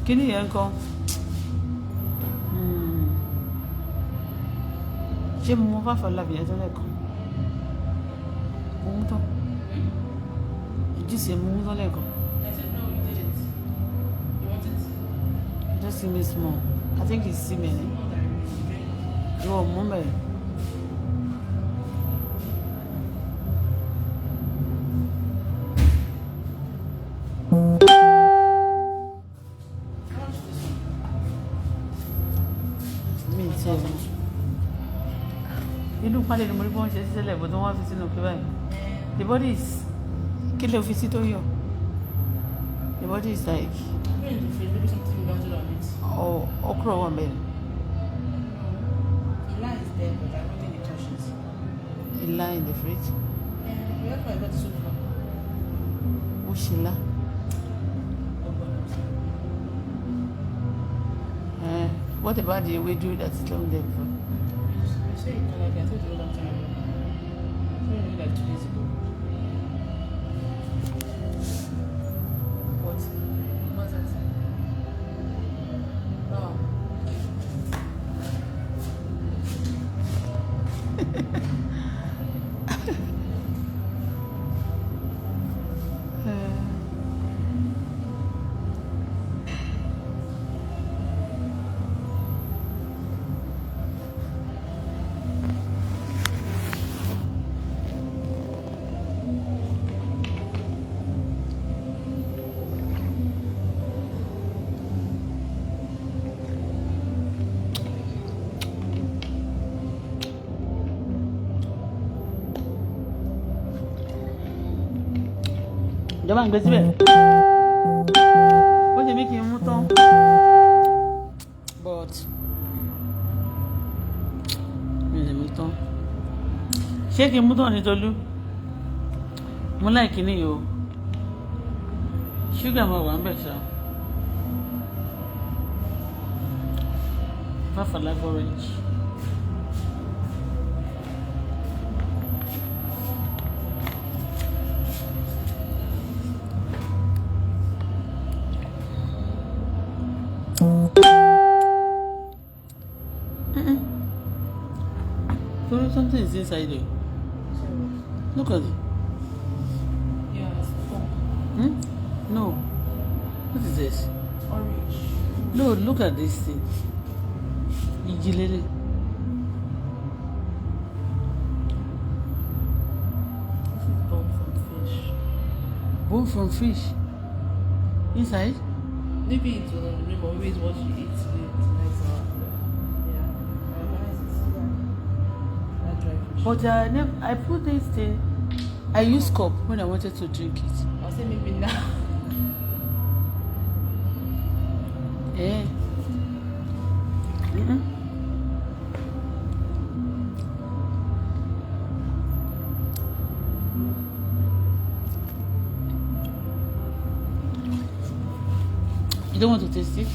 Kini yẹn kan. Ṣé mo fà fọlábì yẹn tẹ́lẹ̀ kan? Mo mú tán. Ìjísè mo mú tán lẹ́ẹ̀kan. I said no, you didn't. You wanted to? Just give me small. I think it's semen. You want more? Me too. You look funny. The money point is still but don't want to see no kibai. The body is kill the visitor here. The body is like Maybe something mounted on it. oh okra one man. The line is there, but I don't think it touches. He lie in the fridge. Yeah, where can I got the soup from? Ushila. What about the way do that is long there before? You say you don't like it. I told you a long time ago. I told you like 2 days ago. What? What's that? No. Jọba ń gbé síbẹ̀. Ó ṣe mí kí n mú tán. But mi ò lè mú tán. Ṣé kí n mú tán ní Tolú? Mo láì kíní yìí o. Ṣúgà máa wà ń bẹ̀ ṣá. Fáfà like orange. Something is inside there. Look at it. Yeah, it's No. What is this? orange. No, look at this thing. Ijilele. This is bone from fish. Bone from fish. Inside? Maybe it's remember, maybe it's what you eat today. Tonight's yeah. That dry fish. But I put this thing. I used cup when I wanted to drink it. I'll say maybe now. Yeah. You don't want to taste it?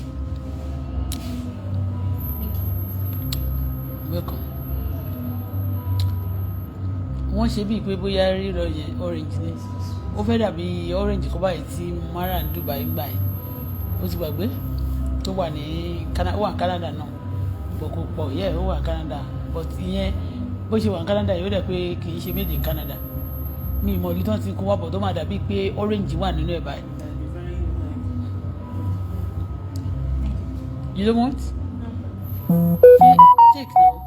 Welcome. Wọ́n ṣe bíi pé bóyá rírọ̀ yẹn orange ni. Ó fẹ́ dàbí orange kó báyìí tí Mara ń Dubai gbà yẹn. Ó ti gbàgbé tó wà ní Canada náà. Bọ̀ kò pọ̀ yẹ́ ó wà Canada. But ìyẹn bó ṣe wà ní Canada yóò dẹ̀ pé kì í ṣe made in Canada. Mi ìmọ̀ ìlú tán ti kó wá bọ̀ tó máa dàbí pé orange wà nínú ẹ̀ báyìí. You don't want? No. Take now.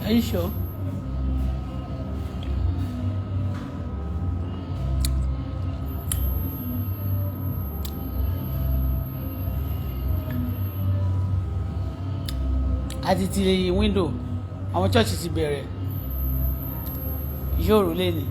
Are you sure? Àti ti window, àwọn church ti bẹ̀rẹ̀. Yóò rò lé ní.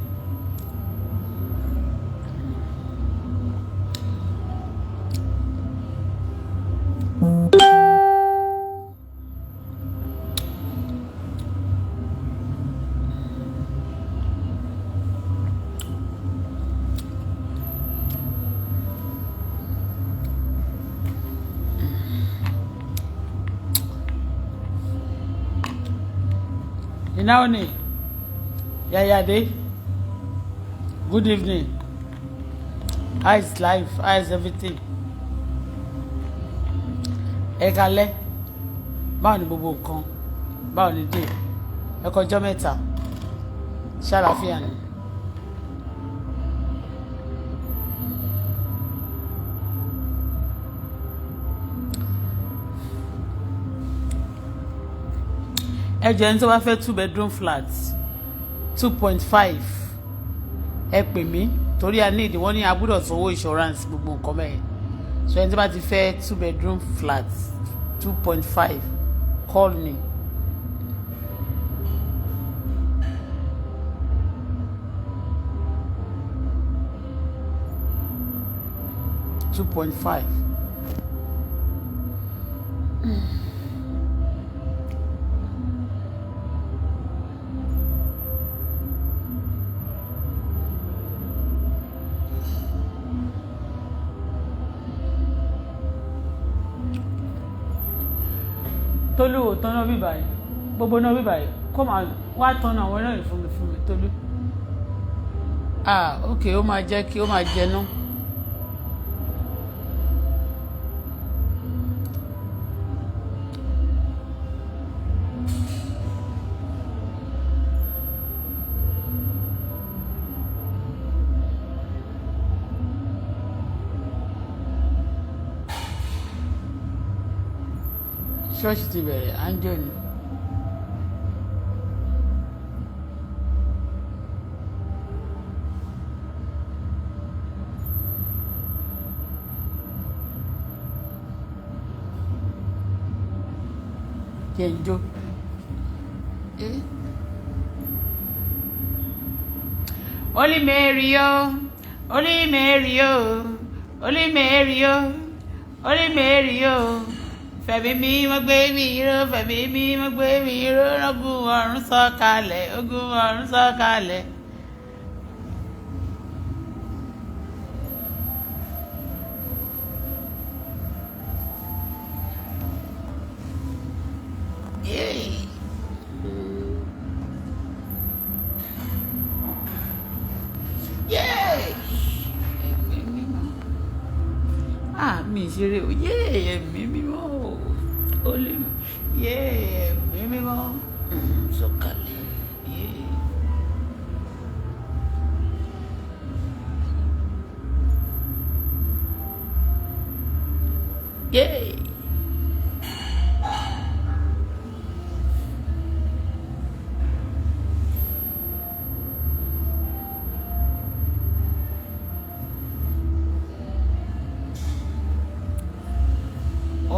Inaoni, Yayade, good evening. How is life? How is everything? Ẹ kalẹ́. Báwo ni gbogbo nǹkan? Báwo ni dé? Ẹ kọjọ́ mẹ́ta. Ṣàlàáfíà ni. Ẹ jẹ́ ní tó bá fẹ́ 2 bedroom flat 2.5 ẹ pè mí torí a need wọ́n ní a gbọ́dọ̀ sanwó insurance gbogbo nǹkan mẹ́rin so ẹni tó bá ti fẹ́ 2 bedroom flat 2.5 call me. $2.5. Tolu ò tán náà bíbáyìí gbogbo náà bíbáyìí kó máa wá tán náà àwọn náà fún mi Tolu. Ok ó máa jẹ́ kí ó máa jẹ náà. Ṣọ́ọ̀ṣì ti bẹ̀rẹ̀ áńjọ́ ni. Jẹ́ ń jó. Holy Mary o, Holy Mary o, Holy Mary o, Holy Mary o. Fẹ̀mí mímọ́ gbé mi ró, fẹ̀mí mímọ́ gbé mi ró, ogun ọ̀run sọ̀kalẹ̀, ogun ọ̀run sọ̀kalẹ̀. Mi ìṣeré o, ẹ̀mí mímọ́ o, ẹ̀mí mímọ́ sọ̀kalẹ̀.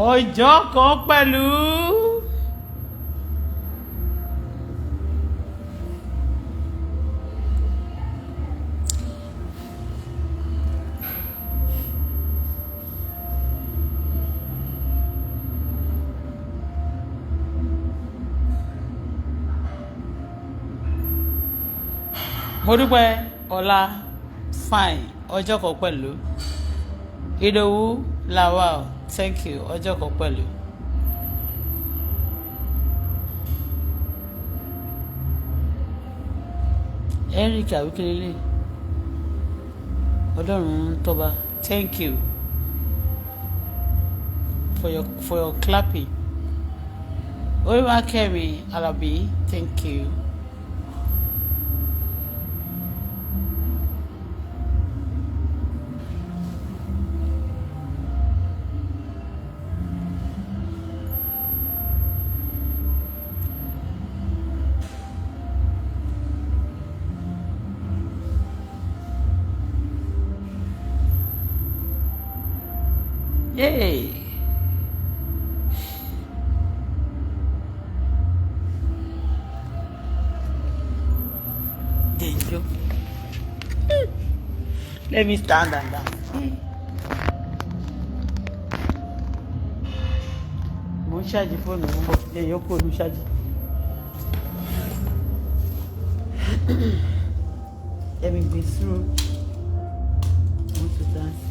Ọjọ́ kan pẹ̀lú mo dúpẹ́ ọ̀la fine ọjọ́ kan pẹ̀lú Ìdòwú Lawal thank you ọjọ́ kan pẹ̀lú. Eric Awikelele Ọlọ́run tọ́ba thank you for your clapping. Olúwakẹ́mi Alabi thank you. Yay! Danger. Let me stand and dance. Mo ń ṣáàjì fóònù mo bọ̀ lẹ́yìn ó kó olú ṣáàjì. Let me be through. I want to dance.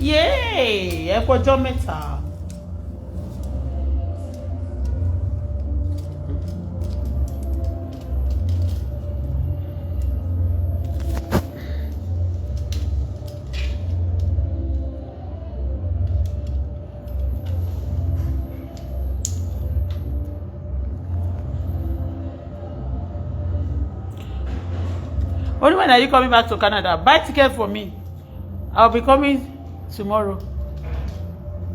Yay! Ẹ kọjọ́ mẹ́ta. Only when are you coming back to Canada? Buy ticket for me. I'll be coming tomorrow.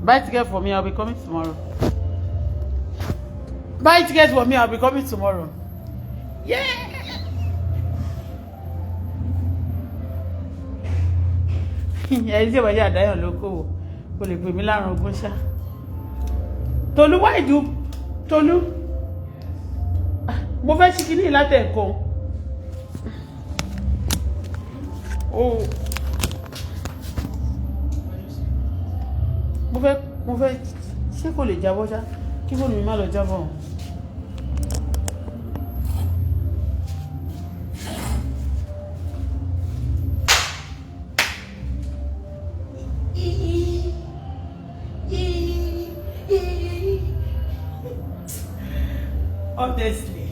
Buy ticket for me. I'll be coming tomorrow. Buy ticket for me. I'll be coming tomorrow. Yeah. Ẹni tí ìwádìí àdáyàn ló kó wò kò lè pè mí lárùn ogún ṣá. Tolú, why do Tolú? Mo fẹ́ ṣí kíní látẹ̀kọ́. Mo fẹ́ ṣé kò lè jábọ́ ṣá kí fóònù mi má lọ jábọ́. Honestly,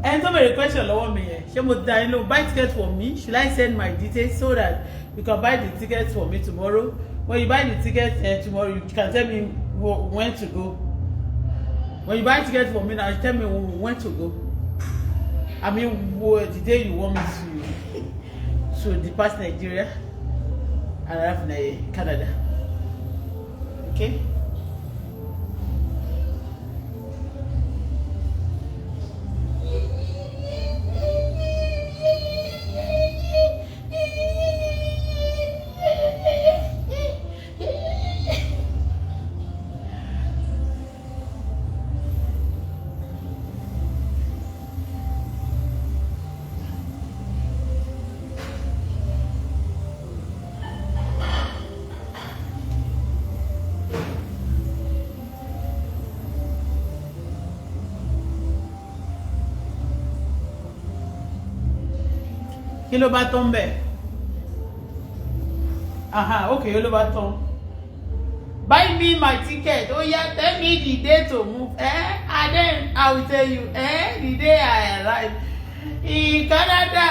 and so many questions lọ́wọ́ mi yẹn. Ṣé mo dá inú buy ticket for me? Should I send my details so that you can buy the ticket for me tomorrow? When you buy the ticket tomorrow, you can tell me when to go. When you buy ticket for me now, you tell me when to go. I mean, the day you want me to depart Nigeria and arrive Canada. Okay? Kí ló bá tán bẹ́ẹ̀? Okay, kí ló bá tán? Buy me my ticket. Oh yeah, tell me the day to move. And then I will tell you. The day I arrive in Canada.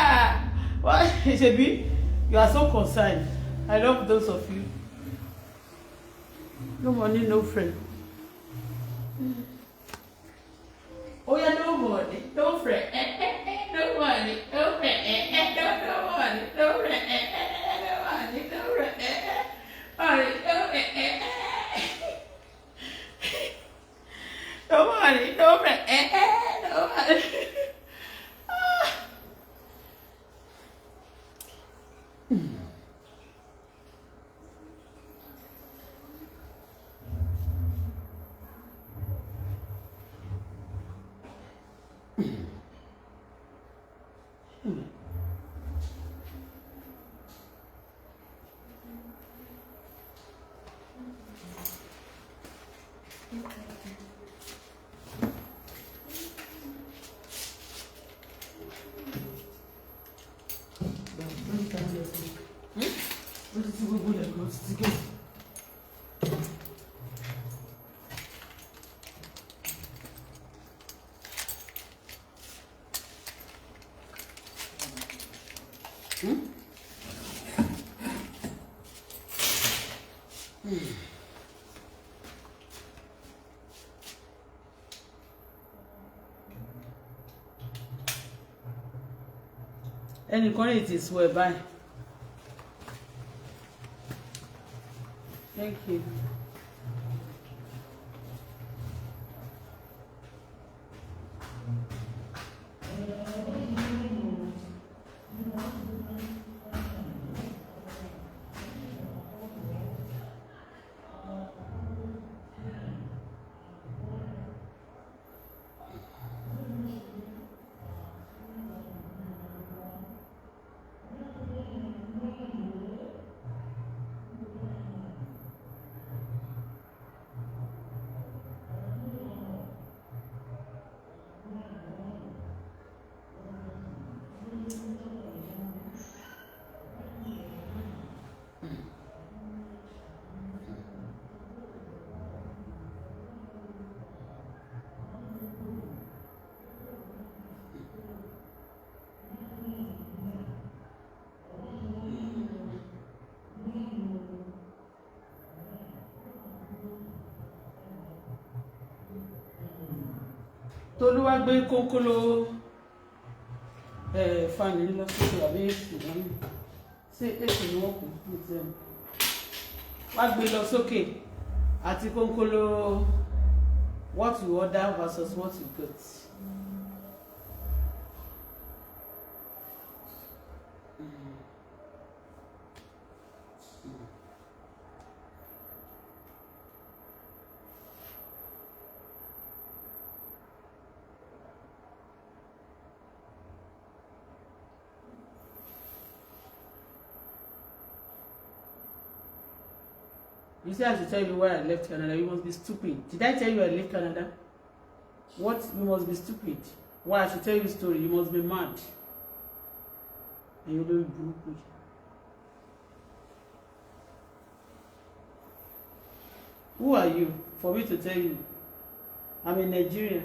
What, Shebi? You are so concerned. I love those of you. No money, no friend. Oh yeah, no money, no friend. No money, no friend. No money, no friend. No money, no friend. No money, no friend. No money. Ẹnìkan lè ti sọ ẹ báyìí. Thank you. Tolúwa gbé kónkóló fáànì lọ sókè àbí èsì wọn ní ṣé èsì ni wọ́n kù ní tiẹ̀ wá gbé lọ sókè àti kónkóló what you order versus what you get. You say I should tell you why I left Canada. You must be stupid. Did I tell you I left Canada? What? You must be stupid. Why I should tell you a story? You must be mad. And you don't be. Who are you for me to tell you? I'm in Nigeria.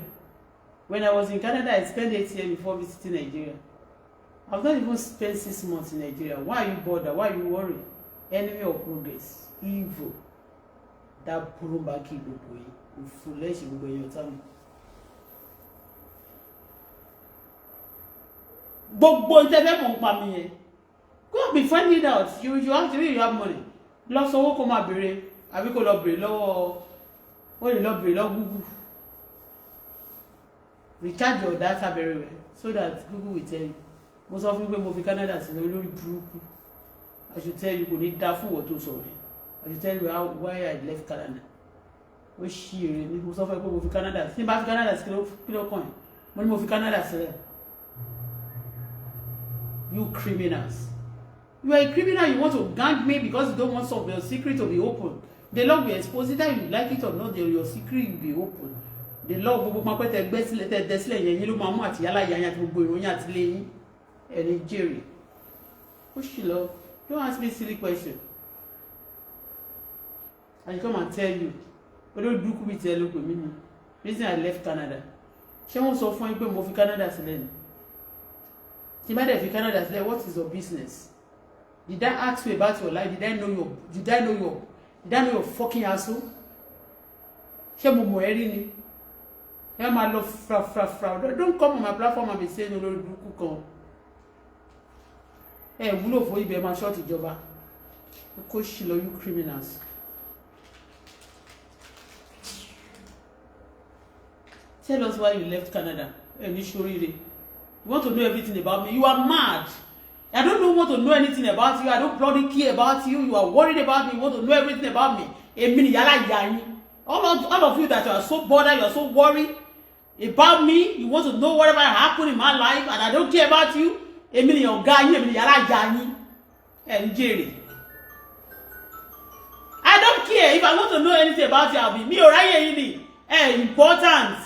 When I was in Canada, I spent 8 years before visiting Nigeria. I've not even spent 6 months in Nigeria. Why are you bothered? Why are you worried? Enemy of progress. Evil. That Purumbaki gbogbo yìí foolish gbogbo èèyàn tán gbogbo ìtẹ́fẹ́ mọ̀ ń pa mi yẹn go be finding out you have money lọ sọ́wọ́ kó máa béèrè àbí kó lọ béèrè lọ́wọ́ ó lè lọ béèrè lọ́wọ́ Google recharge your data very well so that Google will tell you mo sọ fún pé mo fi Canada sílẹ̀ olórí burúkú I should tell you kò ní dá fún wọ́n tó sọ̀rọ̀ yẹn. I will tell you why I left Canada. Ó ṣí èrè ní mo sọ fún ẹ pé mo fi Canada sí bá fi Canada sí kí ló kàn yín mo ní mo fi Canada sílẹ̀. You criminals. You are a criminal. You want to gang me because you don't want some of your secret to be open. The law will expose it. Either you like it or not, your secret will be open. The law gbogbo máa pẹ́ tẹ gbẹ́ sílẹ̀ tẹ dẹ sílẹ̀ yẹn yín ló máa mú àti yálà yáyà àti gbogbo ìròyìn àti lẹ́yìn ẹni jèrè. Ó ṣì lọ. Don't ask me silly question. I come and tell you. But don't do me tell you me. Reason I left Canada. Ṣé wọ́n sọ fún yín pé mo fi Canada sílẹ̀ ni? Tí bá dẹ̀ fi Canada sílẹ̀, what is your business? Did I ask you about your life? Did I know your fucking asshole? Ṣé mo mọ̀ ẹ́ rí ni? Ẹ máa lọ fra. Don't come on my platform and be saying olórí burúkú kan. Ẹ wúlò fún ibẹ̀ máa ṣọ́ọ̀tì ìjọba. Kó ṣì lọ you criminals. Tell us why you left Canada. You want to know everything about me? You are mad. I don't want to know anything about you. I don't bloody care about you. You are worried about me. You want to know everything about me. All of you that you are so bothered, you are so worried about me. You want to know whatever happened in my life, and I don't care about you. I don't care. If I want to know anything about you, I'll be me. Important.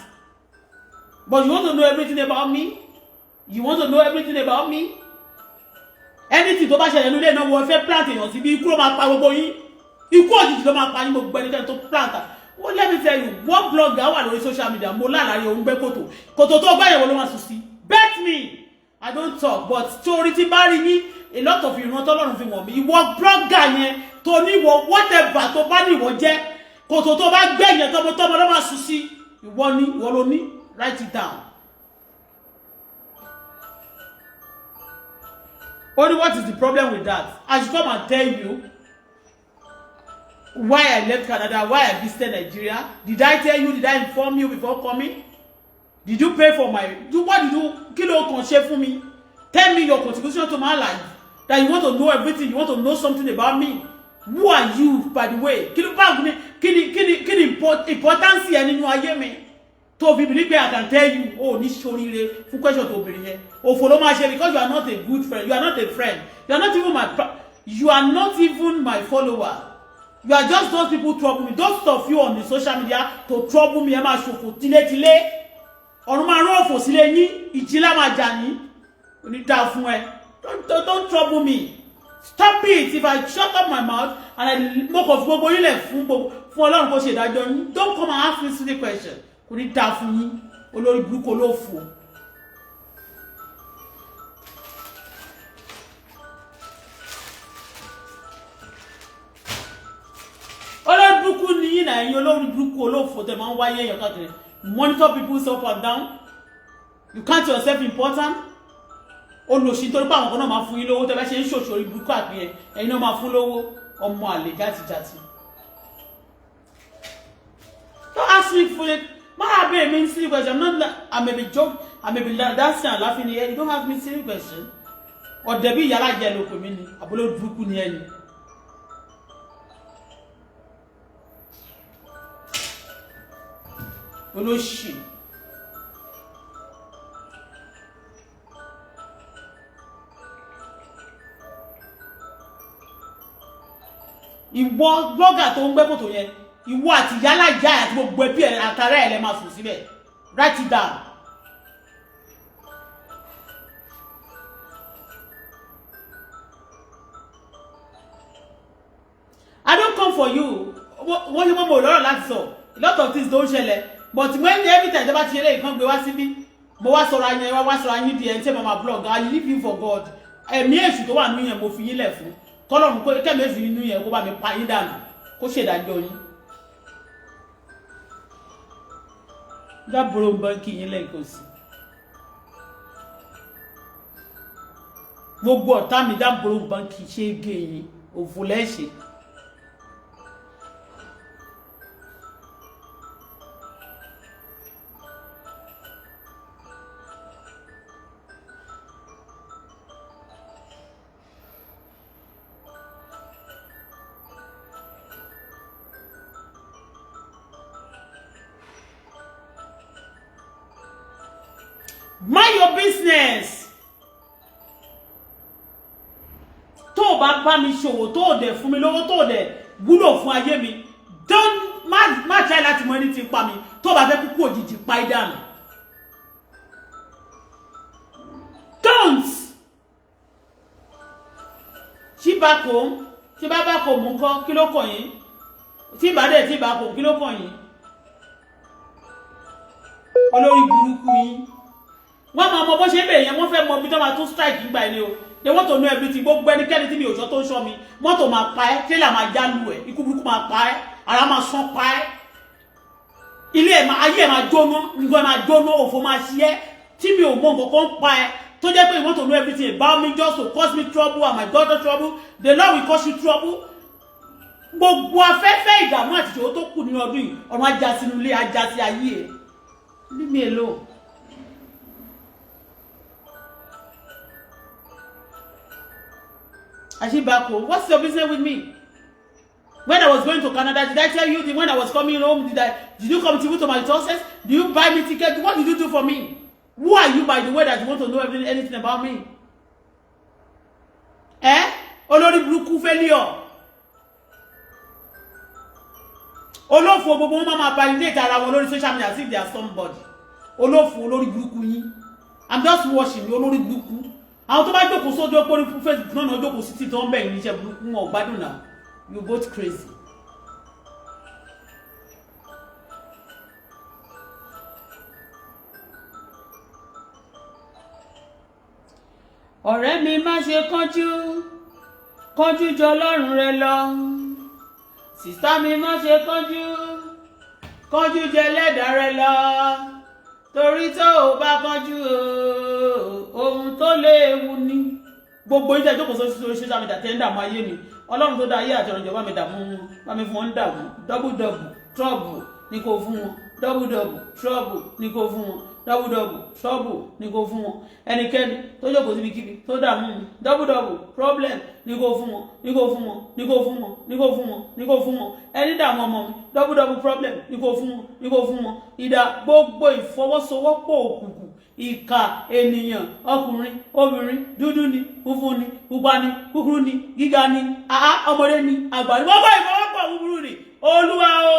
But you want to know everything about me? You want to know everything about me? Anything tó bá ṣẹlẹ̀ nílé náà wọ́n fẹ́ plant èèyàn sí bí ikú ló máa pa gbogbo yín. Ikú òjijì ló máa pa yín gbogbo ẹnikẹ́ni tó plant. Well, let me tell you, one blogger wà lórí social media mo lálàrí òun gbẹ́ kòtò. Kòtò tó gbẹ́ yẹn wo ló máa sùn sí. Bet me. I don't talk, but story tí bá rí yín, a lot of ìran tọ́lọ́run fi wọ̀n mi. Ìwọ blogger yẹn tó ní ìwọ whatever tó bá ní ìwọ jẹ́. Kòtò tó bá gbẹ́ yẹn tọmọtọmọ ló máa sùn sí. Ìwọ ló ní. Write it down. Only what is the problem with that? I should come and tell you why I left Canada, why I visited Nigeria. Did I tell you? Did I inform you before coming? Did you pay for my... What did you... Kilo conche for me? Tell me your contribution to my life. That you want to know everything. You want to know something about me. Who are you, by the way? Kilo bag me. Kini importance here nínú ayé mi. To be believe I can tell you, oh, ni sorire fún question to obìnrin yẹn. O follow my share because you are not a good friend. You are not a friend. You are not even my follower. You are just those people trouble me. Those of you on the social media to trouble me. Ẹ máa ṣòfò tile. Ọ̀run máa rán òfò sílé yín, ìjì la máa jà yín. Ó ní dá fún ẹ. Don't trouble me. Stop it. If I shut up my mouth and I mock of gbogbo yín lẹ̀ fún Ọlọ́run kó ṣe ìdájọ́ yín. Don't come and ask me silly question. Kò ní dá fún yín. Olórí burúkú olófò. Olórí burúkú ni yín náà, ẹ̀yin olórí burúkú olófò tẹ́ máa ń wáyé èèyàn káàkiri. Monitor people's up and down. You count yourself important. olóṣì torí pé àwọn kan náà máa fún yín lówó tẹ́ bá ṣe ń ṣòṣòrí burúkú àpín ẹ̀yin náà máa fún lówó ọmọ àlè játijàti. Don't ask me for it. My baby means silly question. I'm not. I may be joking. I may be dancing and laughing here. You don't ask me silly question. Or Debbie yala yellow community. I below druku near you. No shit. Ìwọ blogger tó ń gbé kòtò yẹn. Ìwọ àti yálà ìyá àti gbogbo ẹbí ẹ àtàrà ẹ lè máa sùn síbẹ̀. Write it down. I don't come for you. Wọ́n yẹ mọ́ lọ́rọ̀ láti sọ. A lot of things don't ṣẹlẹ̀. But when every time tẹ́ bá ti ṣe lẹ́yìn kan gbé wá síbí, mo wá sọ̀rọ̀ ayé wá sọ̀rọ̀ ayé di ẹ̀ ń tẹ́ mama blog. I leave you for God. Ẹ̀mí èṣù tó wà nínú yẹn mo fi yín lẹ̀ fún. Kọ́lọ́run kó kẹ́mi èṣù nínú yẹn kó bá mi pa yín dànù. Kó ṣèdájọ́ yín. Dábòrò báńkì yín lẹ́ẹ̀kan sí. Gbogbo ọ̀tá mi dábòrò báńkì ṣe é gé yín òfò lẹ́ṣẹ̀. Mind your business. Tó bá mi ṣòwò tó dẹ̀ fún mi lówó tó dẹ̀ wúlò fún ayé mi. Don't má try láti mọ anything pa mi. Tó bá fẹ́ kúkú òjijì pa ìdànù. Don't. Tí back home ńkọ́ kí ló kàn yín? Tí bá back home kí ló kàn yín? Olórí burúkú yín. Wọ́n máa mọ bó ṣe bẹ̀rẹ̀ yẹn wọ́n fẹ́ mọ bí tó máa tún strike nígbà ẹni o. They want to know everything. Gbogbo ẹnikẹ́ni tí mi ò sọ tó ń sọ mi. Mọ́tò máa pa ẹ́, tírélà máa já lu ẹ̀, ikú burúkú máa pa ẹ́, ara máa sán pa ẹ́. Ilé ẹ̀ ayé ẹ̀ máa jóná, nǹkan ẹ̀ máa jóná, òfò máa ṣí ẹ́. Tí mi ò mọ nǹkan kan pa ẹ́. Tó jẹ́ pé you want to know everything about me just to cause me trouble and my daughter trouble. The Lord will cause you trouble. Gbogbo afẹ́fẹ́ ìdààmú àti ìṣòro tó kù nínú ọdún yìí, ọ̀run ajá sínú ilé, ajá sí ayé ẹ̀. Leave me alone. Actually back home. What's your business with me? When I was going to Canada, did I tell you when I was coming home, did you contribute to my sources? Do you buy me tickets? What did you do for me? Who are you, by the way, that you want to know anything about me? Olórí burúkú failure. Olófò gbogbo wọn máa validate ara wọn lórí social media as if they are somebody. Olófò olórí burúkú yín. I'm just watching you, olórí burúkú. Àwọn tó bá jókòó sójú ọpọ ní Facebook náà náà jókòó sí tí tó ń bẹ̀ ní iṣẹ́ burúkú wọn ò gbádùn náà. You both crazy. Ọ̀rẹ́ mi má ṣe kánjú jọ Ọlọ́run rẹ lọ. Sìstá mi má ṣe kánjú jẹ Ẹlẹ́dàá rẹ lọ. Torí tó o bá kánjú ohun tó léwu ni. Gbogbo ìjẹ́ jókòó sórí social media tẹ́ ń dààmú ayé mi. Ọlọ́run tó dá ayé àti ọ̀rọ̀ ìjọba mi dààmú wọn. Bá mi fún wọn dààmú. Double trouble ni kò fún wọn. Double trouble ni kò fún wọn. Double trouble ni kò fún wọn. Ẹnikẹ́ni tó jókòó síbi kíbi tó dààmú mi. Double problem ni kò fún wọn. Ni kò fún wọn. Ni kò fún wọn. Ni kò fún wọn. Ni kò fún wọn. Ẹni dààmú ọmọ mi. Double problem ni kò fún wọn. Ni kò fún wọn. Ìdá gbogbo ìfọwọ́sowọ́pọ̀ òkùnkùn. Ìkà ènìyàn ọkùnrin obìnrin dúdú ni funfun ni pupa ni kúkúrú ni gíga ni ọmọdé ni àgbà ni gbogbo ìfọwọ́pọ̀ búburú ni Olúwa o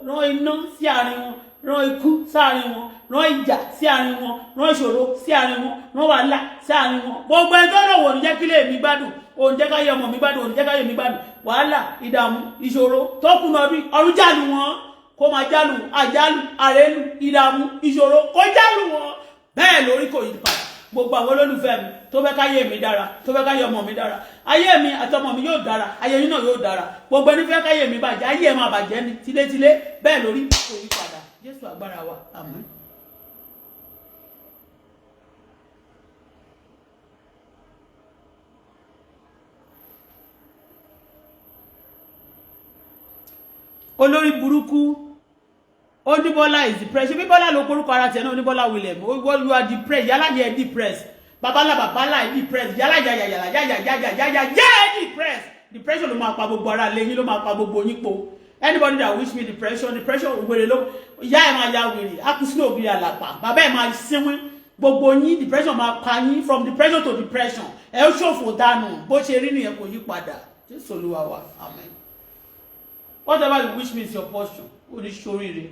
rán iná sí àárín wọn rán ikú sáàrin wọn rán ìjà sí àárín wọn rán ìṣòro sí àárín wọn rán wàhálà sí àárín wọn gbogbo ẹjọ́ náà wò ní jẹ́ kílé mi gbádùn òun jẹ́ káyé ọmọ mi gbádùn òun jẹ́ káyé mi gbádùn wàhálà ìdààmú ìṣòro tó kùnà bí ọ̀run jálù wọn kó máa jálù àjálù àrélù ìdààmú ìṣòro kó jálù wọn bẹ́ẹ̀ lórí kò yí padà gbogbo àwọn olólùfẹ́ mi tó fẹ́ káyé mi dára tó fẹ́ káyé ọmọ mi dára ayé mi àti ọmọ mi yóò dára ayé yín náà yóò dára gbogbo ẹni fẹ́ káyé mi bàjẹ́ ayé ẹ̀ máa bàjẹ́ ni tilétilé bẹ́ẹ̀ lórí kò yí padà Jésù agbára wa àmín. olórí burúkú Auto-Bola is depressed bí Bọ́lá ló porúkọ ara tiẹ̀ náà Auto-Bola William you are depressed yálà yẹ depressed babala depressed yálà yàyà depressed depression ló máa pa gbogbo ara lẹ́yìn ló máa pa gbogbo yín po anybody that wish me depression wèrè ló ìyá ẹ̀ máa ya wèrè akusi òbí àlàpà bàbá ẹ̀ máa sínwín gbogbo yín depression máa pa yín from depression to depression ẹ ó ṣòfò dànù bó ṣe rí nìyẹn kò yí padà Jésù Olúwa wa amen whatever you wish me is your portion ó ní ṣoríire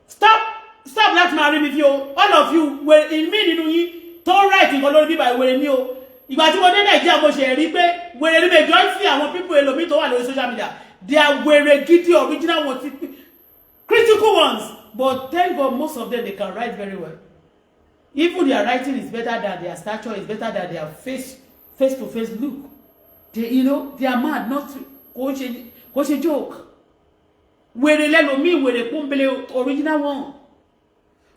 stop láti máa rí mi fi o all of you were in me nínú yín tó right nǹkan lórí bíbá ìwèrè ní o ìgbà tí mo dé Nàìjíríà mo ṣe rí pé wèrè ní majority àwọn people èlòmí tó wà lórí social media they are wèrè gidi original ones critical ones but thank God most of them they can write very well even their writing is better than their stature is better than their face to face look they you know they are mad not kò ṣe joke wèrè lẹ́lòmí wèrè pọ́nbélé original one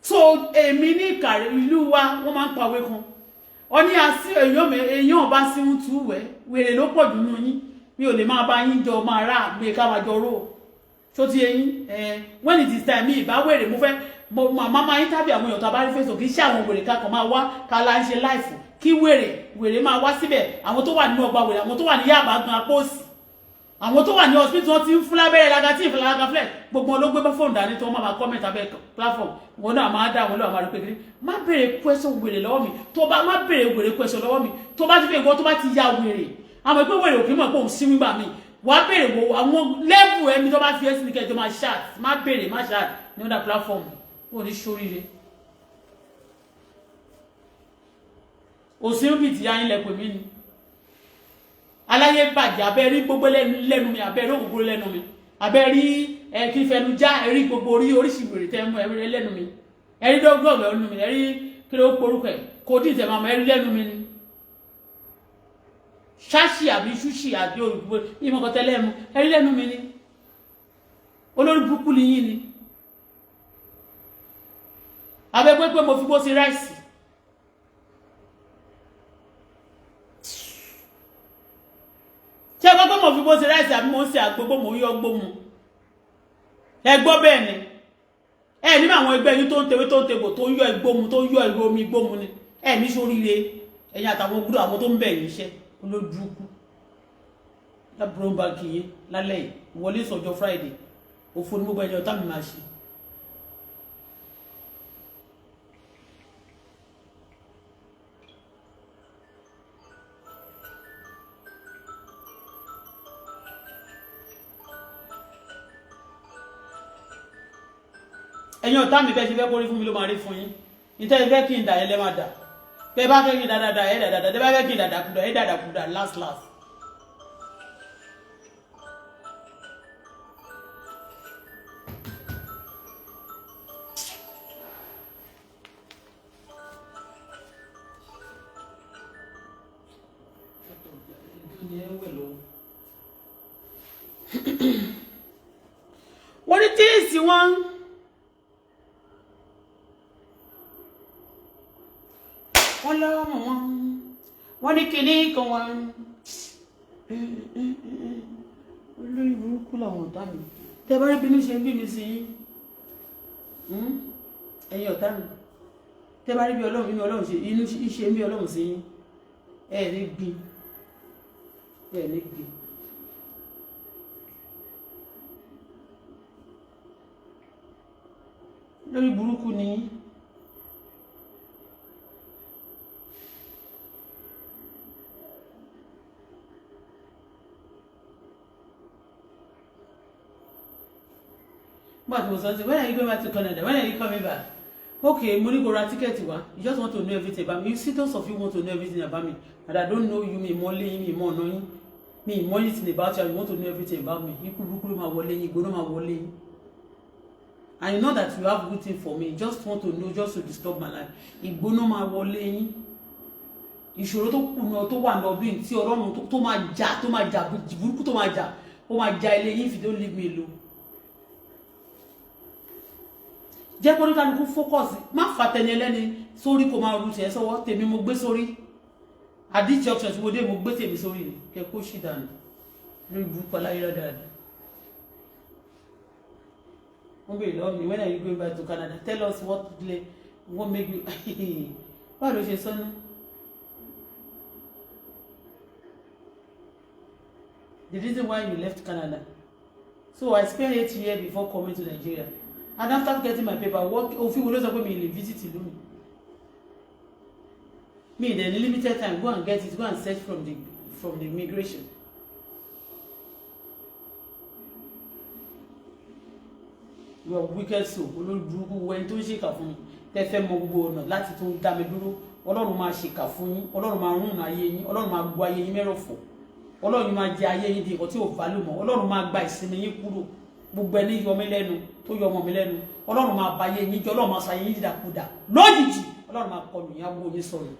so èmi ní ìkàrí ìlú wa wọ́n máa ń pàwé kan ó ní àsí èèyàn bá sí ń tú wèrè ló pọ̀ jù nínú yín mi ò lè máa bá yín jọ máa rà gbé ká máa jọ rò tó ti eyín when it is time mi ìbá wèrè mo fẹ́ màmá máa ń tàbí àwọn èèyàn tó bá rí fèsò kì í ṣe àwọn wèrè ká kàn máa wá ká la ń ṣe láìfù kí wèrè máa wá síbẹ̀ àwọn tó wà nínú ọgbà wèrè àwọn tó wà ní Yaba gan apó òsì àwọn tó wà ní hospital wọn ti ń fún lábẹ́rẹ́ lagati ìfúnlága flẹ̀ gbogbo ló gbé bá fóònù dání tí wọ́n máa comment abẹ́ platform wọn náà máa dá wọn lọ́wọ́ máa rí pé kiri má béèrè question wèrè lọ́wọ́ mi tó bá má béèrè wèrè question lọ́wọ́ mi tó bá ti fi ìwọ tó bá ti ya wèrè àwọn ìpé wèrè òkè mọ̀ pé òun sí wígbà mi wàá béèrè wo àwọn level ẹni tó bá fi ẹ́ sí ní kẹjọ máa chat má béèrè má chat ní ọ̀dà platform wọn ò ní ṣoríire òsínú bìtì yá yín lẹ́pẹ̀ mí ni aláyé bàjẹ́ abẹ́ rí gbogbo lẹ́nu mi abẹ́ rí òkúkúrú lẹ́nu mi abẹ́ rí kí fẹnu já ẹ̀rí gbogbo oríṣi wèrè tẹ́ mú ẹ̀rí lẹ́nu mi ẹ̀rí dọ́gbọ̀n lẹ́nu mi ẹ̀rí kí ló porúkọ ẹ̀ kò dì tẹ̀ máa ẹ̀rí lẹ́nu mi ni ṣáṣì àbí ṣúṣì àbí olùgbò ìmọ̀kọ̀tẹ́ lẹ́nu ẹ̀rí lẹ́nu mi ni olórí burúkú ni yín ni abẹ́ pé mo fi bó sí ráìsì ṣé gbogbo mo fi bó ṣe ráìsì àbí mo ń ṣe àgbogbo mo yọ gbómu ẹ gbọ́ bẹ́ẹ̀ ni ẹ ní àwọn ẹgbẹ́ yín tó ń tewé tó ń tegbò tó ń yọ ìgbómu tó ń yọ ìró omi gbómu ni ẹ ní sóríire ẹ̀yin àtàwọn ogúdó àwọn tó ń bẹ̀ yín iṣẹ́ olójúkú lábúrò ń bá kì í lálẹ́ yìí wọlé sọjọ́ Friday òfò ní gbogbo ẹjọ́ tá mi máa ṣe. ẹ̀yin ọ̀tá mi bẹ́ẹ̀ ṣe fẹ́ kórí fún mi ló máa rí fún yín nítorí fẹ́ kí n dà ẹlẹ́ máa dà bẹ́ẹ̀ bá fẹ́ kí n dà dáadáa ẹ̀ dàdàdà bẹ́ẹ̀ bá fẹ́ kí n dàdà kúdà ẹ̀ dàdà kúdà last. wọ́n ní tíìsì wọn. wọ́n lọ́wọ́ wọn wọ́n ní kíní kan wọn olórí burúkú làwọn ọ̀tá mi tẹ́ bá rí bínú ṣe ń bí mi sí ẹ̀yin ọ̀tá mi tẹ́ bá rí bí ọlọ́run inú ọlọ́run ṣe inú ṣe ń bí ọlọ́run sí ẹ̀ ní gbin lórí burúkú ni but was when are you going back to Canada? When are you coming back? Okay, money go ra ticket wa. You just want to know everything about me. You see, those of you want to know everything about me, and I don't know you, me more laying, me more knowing, me more anything about you. You want to know everything about me. You could look my wallet, you go to my wallet. And you know that you have good thing for me. You just want to know, just to disturb my life. You go to my wallet. Ìṣòro tó kùnà tó wà lọ́dún tí Ọlọ́run tó máa jà burúkú tó máa jà ó máa jà ilé yín if you don't leave me alone. Jẹ́ kó ní kálukú focus má fà tẹni ẹlẹ́ni sórí kó máa ru tiẹ̀ sọ́wọ́ tèmi mo gbé sórí àdíjì options wo dé mo gbé tèmi sórí ni kẹ́ kó ṣì dànù lórí burúkú aláyọ̀ dáadáa. Wọ́n bèèrè lọ́wọ́ mi, when are you going back to Canada? Tell us what make you báwo ló ṣe sọ́nà. The reason why you left Canada. So I spent 8 years before coming to Nigeria. And after getting my paperwork, òfin wo ló sọ pé mi lè visit ìlú mi. Me, the limited time, go and get it, go and search from the immigration. You are wicked soul. Olórí burúkú wẹ́n tó ń ṣèkà fún mi. Tẹ́ fẹ́ mọ gbogbo ọ̀nà láti tún dá mi dúró. Ọlọ́run máa ṣèkà fún yín. Ọlọ́run máa rún ayé yín. Ọlọ́run máa gbọ́ ayé yín mẹ́rọ̀fọ̀. Ọlọ́run máa jẹ ayé yín di nǹkan tí ò value mọ́. Ọlọ́run máa gba ìsinmi yín kúrò. Gbogbo ẹni yọ mí lẹ́nu tó yọ ọmọ mi lẹ́nu. Ọlọ́run máa ba ayé yín jẹ́. Ọlọ́run máa sa ayé yín dìdàkudà. Lójijì Ọlọ́run máa kọlù yín awo yín sọ̀rọ̀.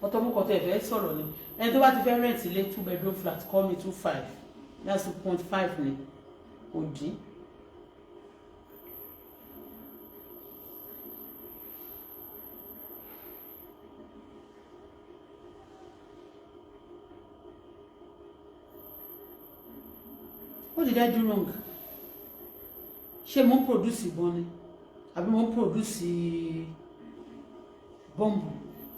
Ọ̀tọ̀ mú kọtẹ́ ìfẹ́ sọ̀rọ̀ ni. Ẹni tó bá ti fẹ́ rent ilé 2 bedroom flat call me 25. That's 2.5 ni. Òdì. What did I do wrong? Ṣé mo produce ìbọn ni? Àbí mo produce bọ́ǹbù?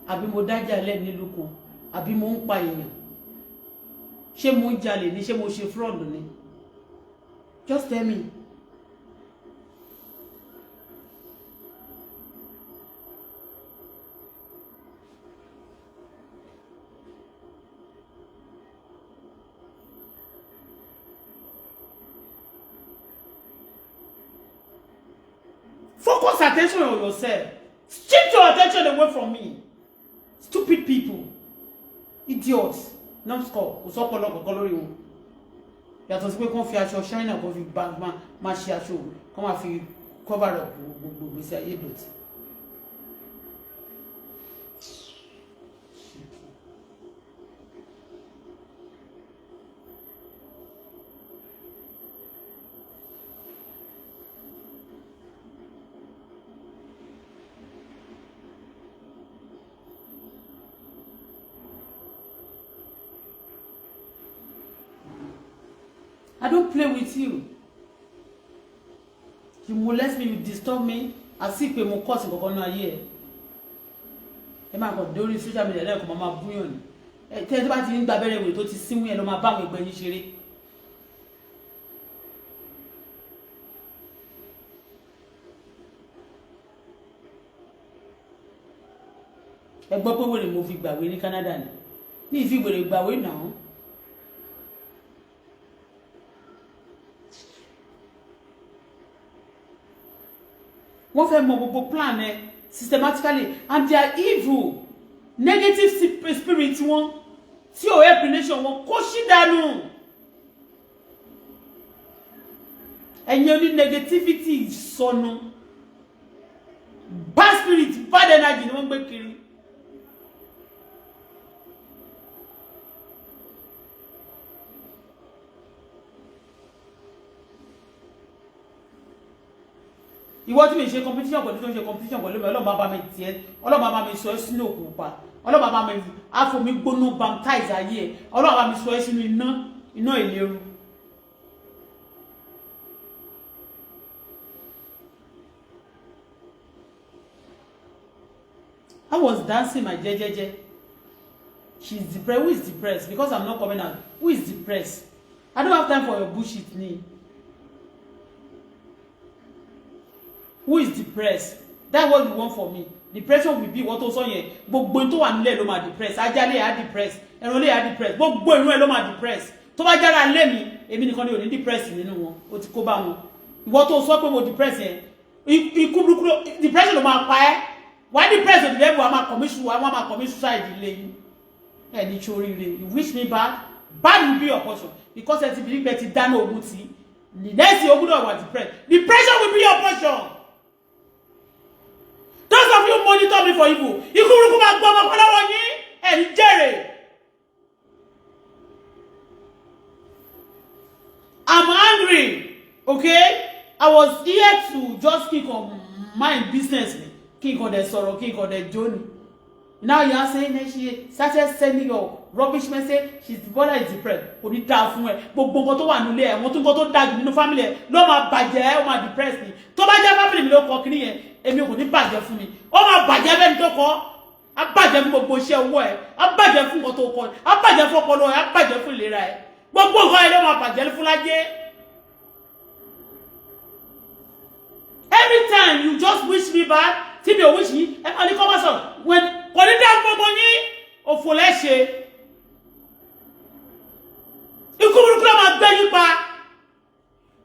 Àbí mo dájà lẹ́ nílùú kan? Àbí mo ń pa èèyàn? Ṣé mo ń jalè ni? Ṣé mo ṣe fraud ni? Just tell me. Focus attention on yourself. Shift your attention away from me. Stupid people. Idiots. Numbskull. Kò sọ́pọ̀ lọ́kọ̀ kọ́ lórí wọn. Yàtọ̀ sí pé kàn fi aṣọ China kàn fi máa ṣe aṣọ kàn máa fi cover up gbogbo gbèsè ayé dọ̀tí. I don't play with you. You molest me, you disturb me. I see pé mo cause nǹkan náà ayé ẹ. Ẹ máa kàn dórí social media lẹ́ẹ̀kan máa búyàn ni. Tẹ́ tó bá ti ń gba abẹ́rẹ́ ìwé tó ti sínú ẹ lọ máa bá àwọn ẹgbẹ́ yín ṣeré. Ẹ gbọ́ pé wèrè mo fi gbàwé ní Canada ni. Ní ìfi wèrè gbàwé náà. Wọ́n fẹ́ mọ gbogbo plan ẹ systematically and they are evil negative spirit wọn tí ò help nation wọn kó sí dànù ẹ̀yin oní negativity sọnù bad spirit bad energy ni wọ́n gbé kiri. Ìwọ tí mi ṣe competition pẹ̀lú tó ń ṣe competition pẹ̀lú mi Ọlọ́run bá mi tiẹ̀ Ọlọ́run bá mi sọ ẹ́ sínú òkun pa Ọlọ́run bá mi àfomi gbóná baptize ayé ẹ̀ Ọlọ́run bá mi sọ ẹ́ sínú iná ìléru. I was dancing my jejeje. She's depressed. Who is depressed? Because I'm not coming out. Who is depressed? I don't have time for your bullshit ni. Who is depressed? That's what you want for me. Depression will be what also yẹn. Gbogbo tó wà nílẹ̀ ló máa depressed. Ajale á depressed. Ẹ̀rọ̀lẹ́ á depressed. Gbogbo inú ẹ̀ ló máa depressed. Tó bá jára lé mi, èmi nìkan ni ò ní depressed nínú wọn. Ó ti kó bá wọn. Ìwọ tó sọ pé mo depressed yẹn. Ikú burúkú depression ló máa pa ẹ́. Why depressed the level I'm commit suicide lẹ́yìn. Ẹni choríire. You wish me bad? Bad will be your portion. Because ẹ ti believe pé ti dáná ogun tí. The next year ogun náà wà depressed. Depression will be your portion. Those of you monitor me for evil. Ikú burúkú máa gbọ́ ọmọ lọ́wọ́ yín. Ẹni jèrè. I'm angry. Okay? I was here to just kick on my business. Kick on the sorrow, kick on the journey. Now you are saying that she started sending your rubbish message. Bola is depressed. Kò ní dáa fún ẹ. Gbogbo nǹkan tó wà nílé ẹ, wọ́n tún nǹkan tó dáa nínú family ẹ ló máa bàjẹ́, ó máa depressed ni. Tó bá jẹ́ family mi ló kọ kíní yẹn, èmi kò ní bàjẹ́ fún mi. Ó máa bàjẹ́ bẹ́ẹ̀ ni tó kọ. Á bàjẹ́ fún gbogbo iṣẹ́ owó ẹ. Á bàjẹ́ fún nǹkan tó kọ. Á bàjẹ́ fún ọpọlọ ẹ. Á bàjẹ́ fún ìlera ẹ. Gbogbo nǹkan ẹ ló máa bàjẹ́ fún láyé. Every time you just wish me bad, tí mi ò wish yín, ẹ máa ní kọ́ máa sọ when kò ní dá gbogbo yín òfò lẹ́ṣẹ̀. Ikú burúkú ló máa gbé yín pa.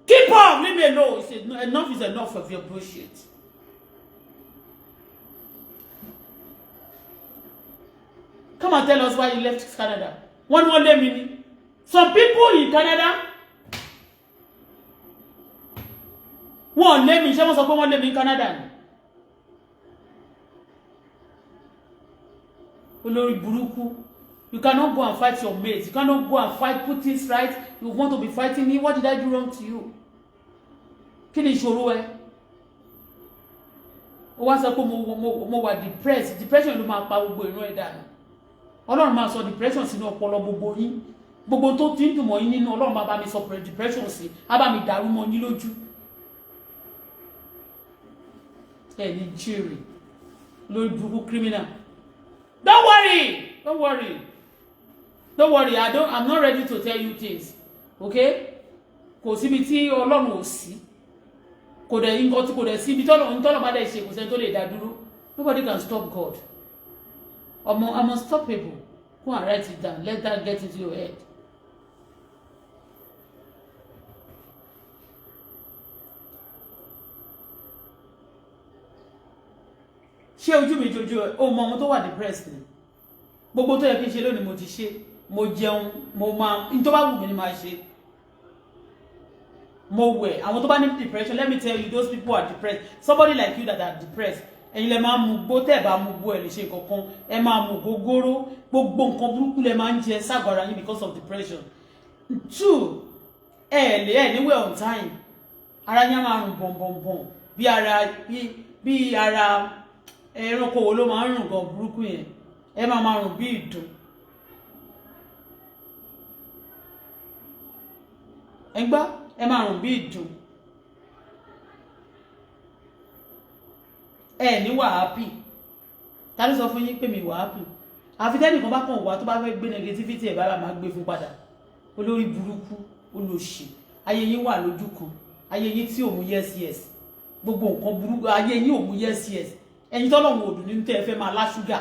Keep up, leave me alone. Enough is enough of your bullshit. Come and tell us why you left Canada. One more day, Mini. Some people in Canada, one lé mi, ṣé wọ́n sọ pé wọ́n lé mi in Canada. Olórí burúkú. You cannot go and fight your mates. You cannot go and fight, put things right. You want to be fighting me. What did I do wrong to you? Kí ni ìṣòro ẹ? Ó wá sọ pé mo wà depressed. Depression ló máa pa gbogbo ìran ẹ̀ dànù. Ọlọ́run máa sọ depression sínú ọpọlọ gbogbo yín. Gbogbo tó ti ń dùn mọ́ yín nínú Ọlọ́run máa bá mi sọ depression sí. Á bá mi dàrú mọ́ yín lójú. Any jury, Lord Bubu criminal. Don't worry. Don't worry. Don't worry. I'm not ready to tell you things. Okay? Kò síbi tí Ọlọ́run ò sí. Kò dẹ̀ nǹkan tí kò dẹ̀ síbi tọ́lọ́run bá dẹ̀ ṣe kò sẹ́ni tó lè dá dúró. Nobody can stop God. I'm unstoppable. Go and write it down. Let that get into your head. Ṣé ojú mi jojo o mọ ohun tó wà depressed ni gbogbo tó yẹ kí n ṣe lónìí mo ti ṣe mo jẹun mo máa n tó bá wù mí ni máa ṣe mo wẹ̀ àwọn tó bá ní depression. Let me tell you, those people are depressed. Somebody like you that are depressed, ẹ̀yin lẹ máa mu gbó tẹ́ bá mu gbó ẹ lè ṣe kankan, ẹ máa mu gógóró, gbogbo nǹkan burúkú lẹ máa ń jẹ ságara yín because of depression. 2, ẹ ní well on time, ara yín máa rùn bọ̀nbọ̀nbọ̀n bí ara ẹranko wo ló máa ń rùn gan burúkú yẹn, ẹ máa rùn bí ìdùn. Ẹ gbọ́, ẹ máa rùn bí ìdùn. Ẹ ní wà happy. Ta ló sọ fún yín pé mi wà happy? Àfi tẹ́nìkan bá kàn wá tó bá fẹ́ gbé negativity ẹ̀ bá máa gbé fún padà. Olórí burúkú, olóṣì. Ayé yín wà lójú kan. Ayé yín tí ò mú yes. Gbogbo nǹkan burúkú, ayé yín ò mú yes. Ẹ̀yin tọ́lọ́run òdùn nínú tẹ́ ẹ fẹ́ máa lá ṣúgà.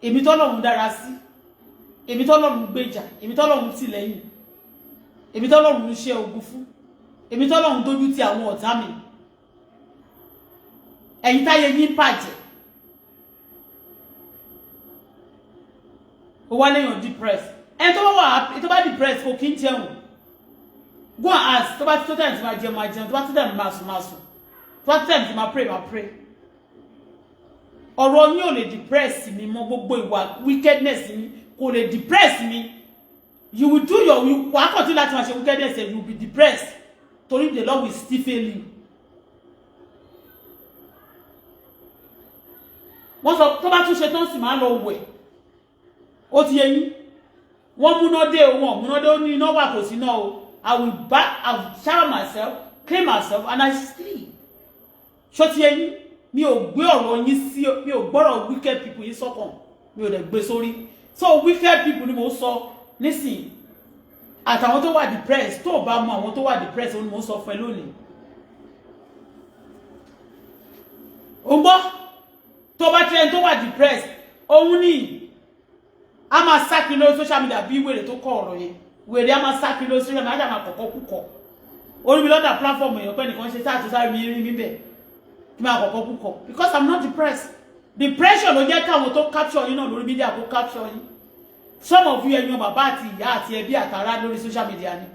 Èmi tọ́lọ́run dára sí. Èmi tọ́lọ́run gbèjà. Èmi tọ́lọ́run tì lẹ́yìn. Èmi tọ́lọ́run ṣe ogun fún. Èmi tọ́lọ́run dójú ti àwọn ọ̀tá mi. Ẹ̀yin táyé yín bàjẹ́. Ó wá léèyàn depressed. Ẹni tó bá wà happy, tó bá depressed kò kí ń jẹun. Go and ask. Tó bá tó time tí máa jẹun máa jẹun. Tó bá tó time máa sùn. Tó bá tó time tí máa pray. Ọ̀rọ̀ yín ò lè depress mi mọ́, gbogbo ìwà wickedness yín kò lè depress mi. You will do your wà continue láti máa ṣe wickedness and you will be depressed. Torí the Lord will still fail you. Wọ́n sọ tó bá tún ṣe tán sì máa lọ wẹ̀. Ó ti yé yín. Wọ́n múná dé wọn, múná dé ó ní iná wà kò sí náà o. I will shower myself, clean myself and I sleep. Ṣó ti yé yín. Mi ò gbé ọ̀rọ̀ yín sí, mi ò gbọ́rọ̀ wicked people yín sọ́kàn, mi ò dẹ̀ gbé sórí. So wicked people ni mo sọ nísìn. Àtàwọn tó wà depressed, tó bá mọ àwọn tó wà depressed ó ní mo sọ fún ẹ lónìí. Ó gbọ́ tó bá tẹ́ ẹni tó wà depressed, òun ni a máa sákì lórí social media bí wèrè tó kọ ọ̀rọ̀ yẹn. Wèrè a máa sákì lórí social media, máa kọ̀kọ́ kúkọ̀. Orí mi lọ́dà platform èèyàn pé nìkan ṣe sáà tó sáré mi rí mi bẹ́ẹ̀. Because I'm not depressed. Depression ló jẹ́ káwọn tó capture yín náà lórí media kó capture yín. Some of you ẹ̀yin bàbá àti ìyá àti ẹbí àtàrà lórí social media ni.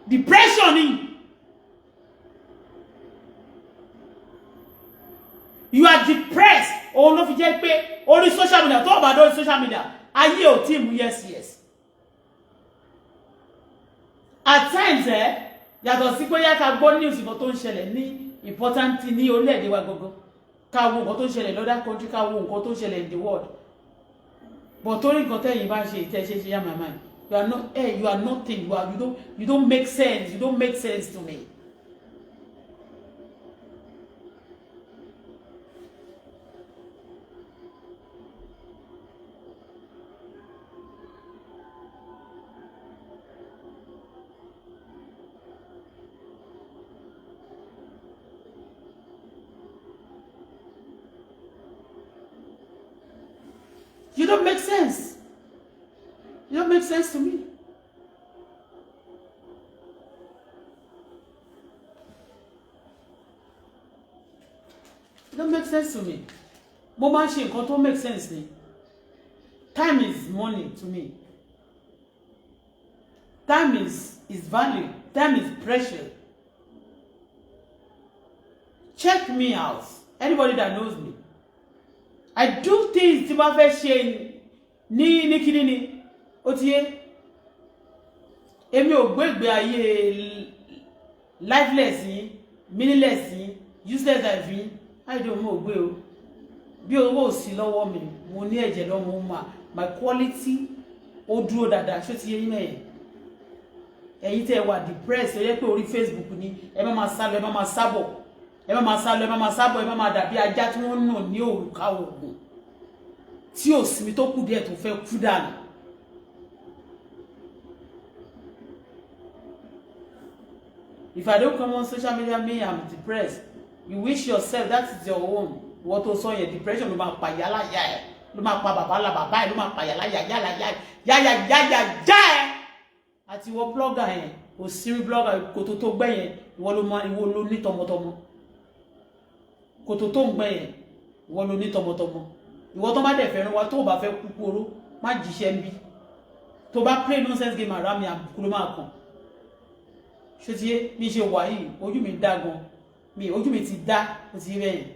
Depression ni. You are depressed. Òun ló fi jẹ́ pé orí social media tó bá dórí social media ayé ò tí mú yes. At times yàtọ̀ sí pé yá ká gbọ́ news kan tó ń ṣẹlẹ̀ ní important ní orílẹ̀-èdè wa gogo. ká wo nǹkan tó ṣẹlẹ̀ lọ́dá country, ká wo nǹkan tó ṣẹlẹ̀ in the world. But torí nǹkan tẹ́yìn bá ṣe ìtẹ́ṣe ṣe yá màmá you are not you are nothing, you don't make sense, you don't make sense to me. You don't make sense. You don't make sense to me. You don't make sense to me. Mo máa ń ṣe nǹkan tó make sense ni. Time is money to me. Time is value. Time is precious. Check me out. Anybody that knows me. I do things tí bá fẹ́ ṣe ní kíní ni. Ó ti yé. Èmi ò gbé ayé lifeless yín, meaningless yín, useless life yín. I don't know gbé o. Bí owó ò sí lọ́wọ́ mi, mo ní ẹ̀jẹ̀ lọ́wọ́ mo my quality ó dúró dáadáa. Ṣó ti yé yín mẹ́yẹn. Ẹ̀yin tẹ́ wà depressed, ó yẹ pé orí Facebook ni ẹ má máa sálọ, ẹ má máa sábọ̀. Ẹ má máa sálọ, ẹ má máa sábọ̀, ẹ má máa dàbí ajá tí wọ́n nà ní òrùka ògùn. Tí ò sinmi tó kù díẹ̀ tó fẹ́ kú dànù. If I don't come on social media, me, I'm depressed. You wish yourself that is your own. What also your depression ló máa pa yálà yá ẹ. Ló máa pa bàbá la bàbá ẹ, ló máa pa yálà yá ẹ. Àti ìwọ blogger yẹn, o siri blogger kòtò tó gbẹ́ yẹn, ìwọ ló ní tọmọtọmọ. Kòtò tó ń gbẹ́ yẹn, ìwọ ló ní tọmọtọmọ. Ìwọ tó bá dẹ̀ fẹ́ràn wa tó bá fẹ́ kúkú oró, má jíṣẹ́ nbí. Tó bá play nonsense game around me, àbùkù ló máa kàn. Ṣé ti yé mi ṣe wà yìí, ojú mi dá gan. Ojú mi ti dá, ó ti bẹ́yẹn.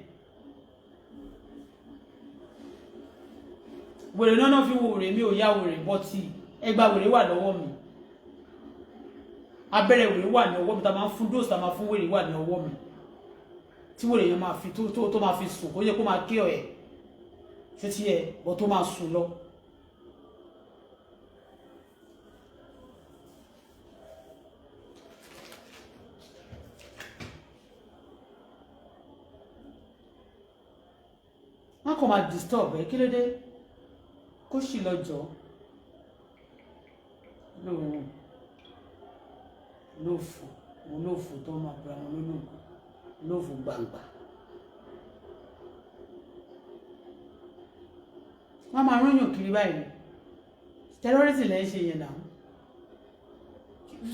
Wèrè náà fi wo wèrè mi ò yá wèrè bọ́tì. Ẹgbà wèrè wà lọ́wọ́ mi. Abẹ́rẹ́ wèrè wà ní ọwọ́ mi, ta máa ń fún dose, ta máa fún wèrè wà ní ọwọ́ mi. Tí wèrè yẹn máa fi tó máa fi sùn, ó yẹ kó máa kí ọ ẹ̀. Ṣé ti yẹ bọ́ tó máa sùn lọ. Wọ́n kàn máa disturb ẹ kí ló dé kó sì lọ́jọ́ lóòfò tó máa pè àwọn lóòfò gbàǹgbà. Wọ́n máa rányàn kiri báyìí terrorism lẹ́yìn ṣe yẹn náà.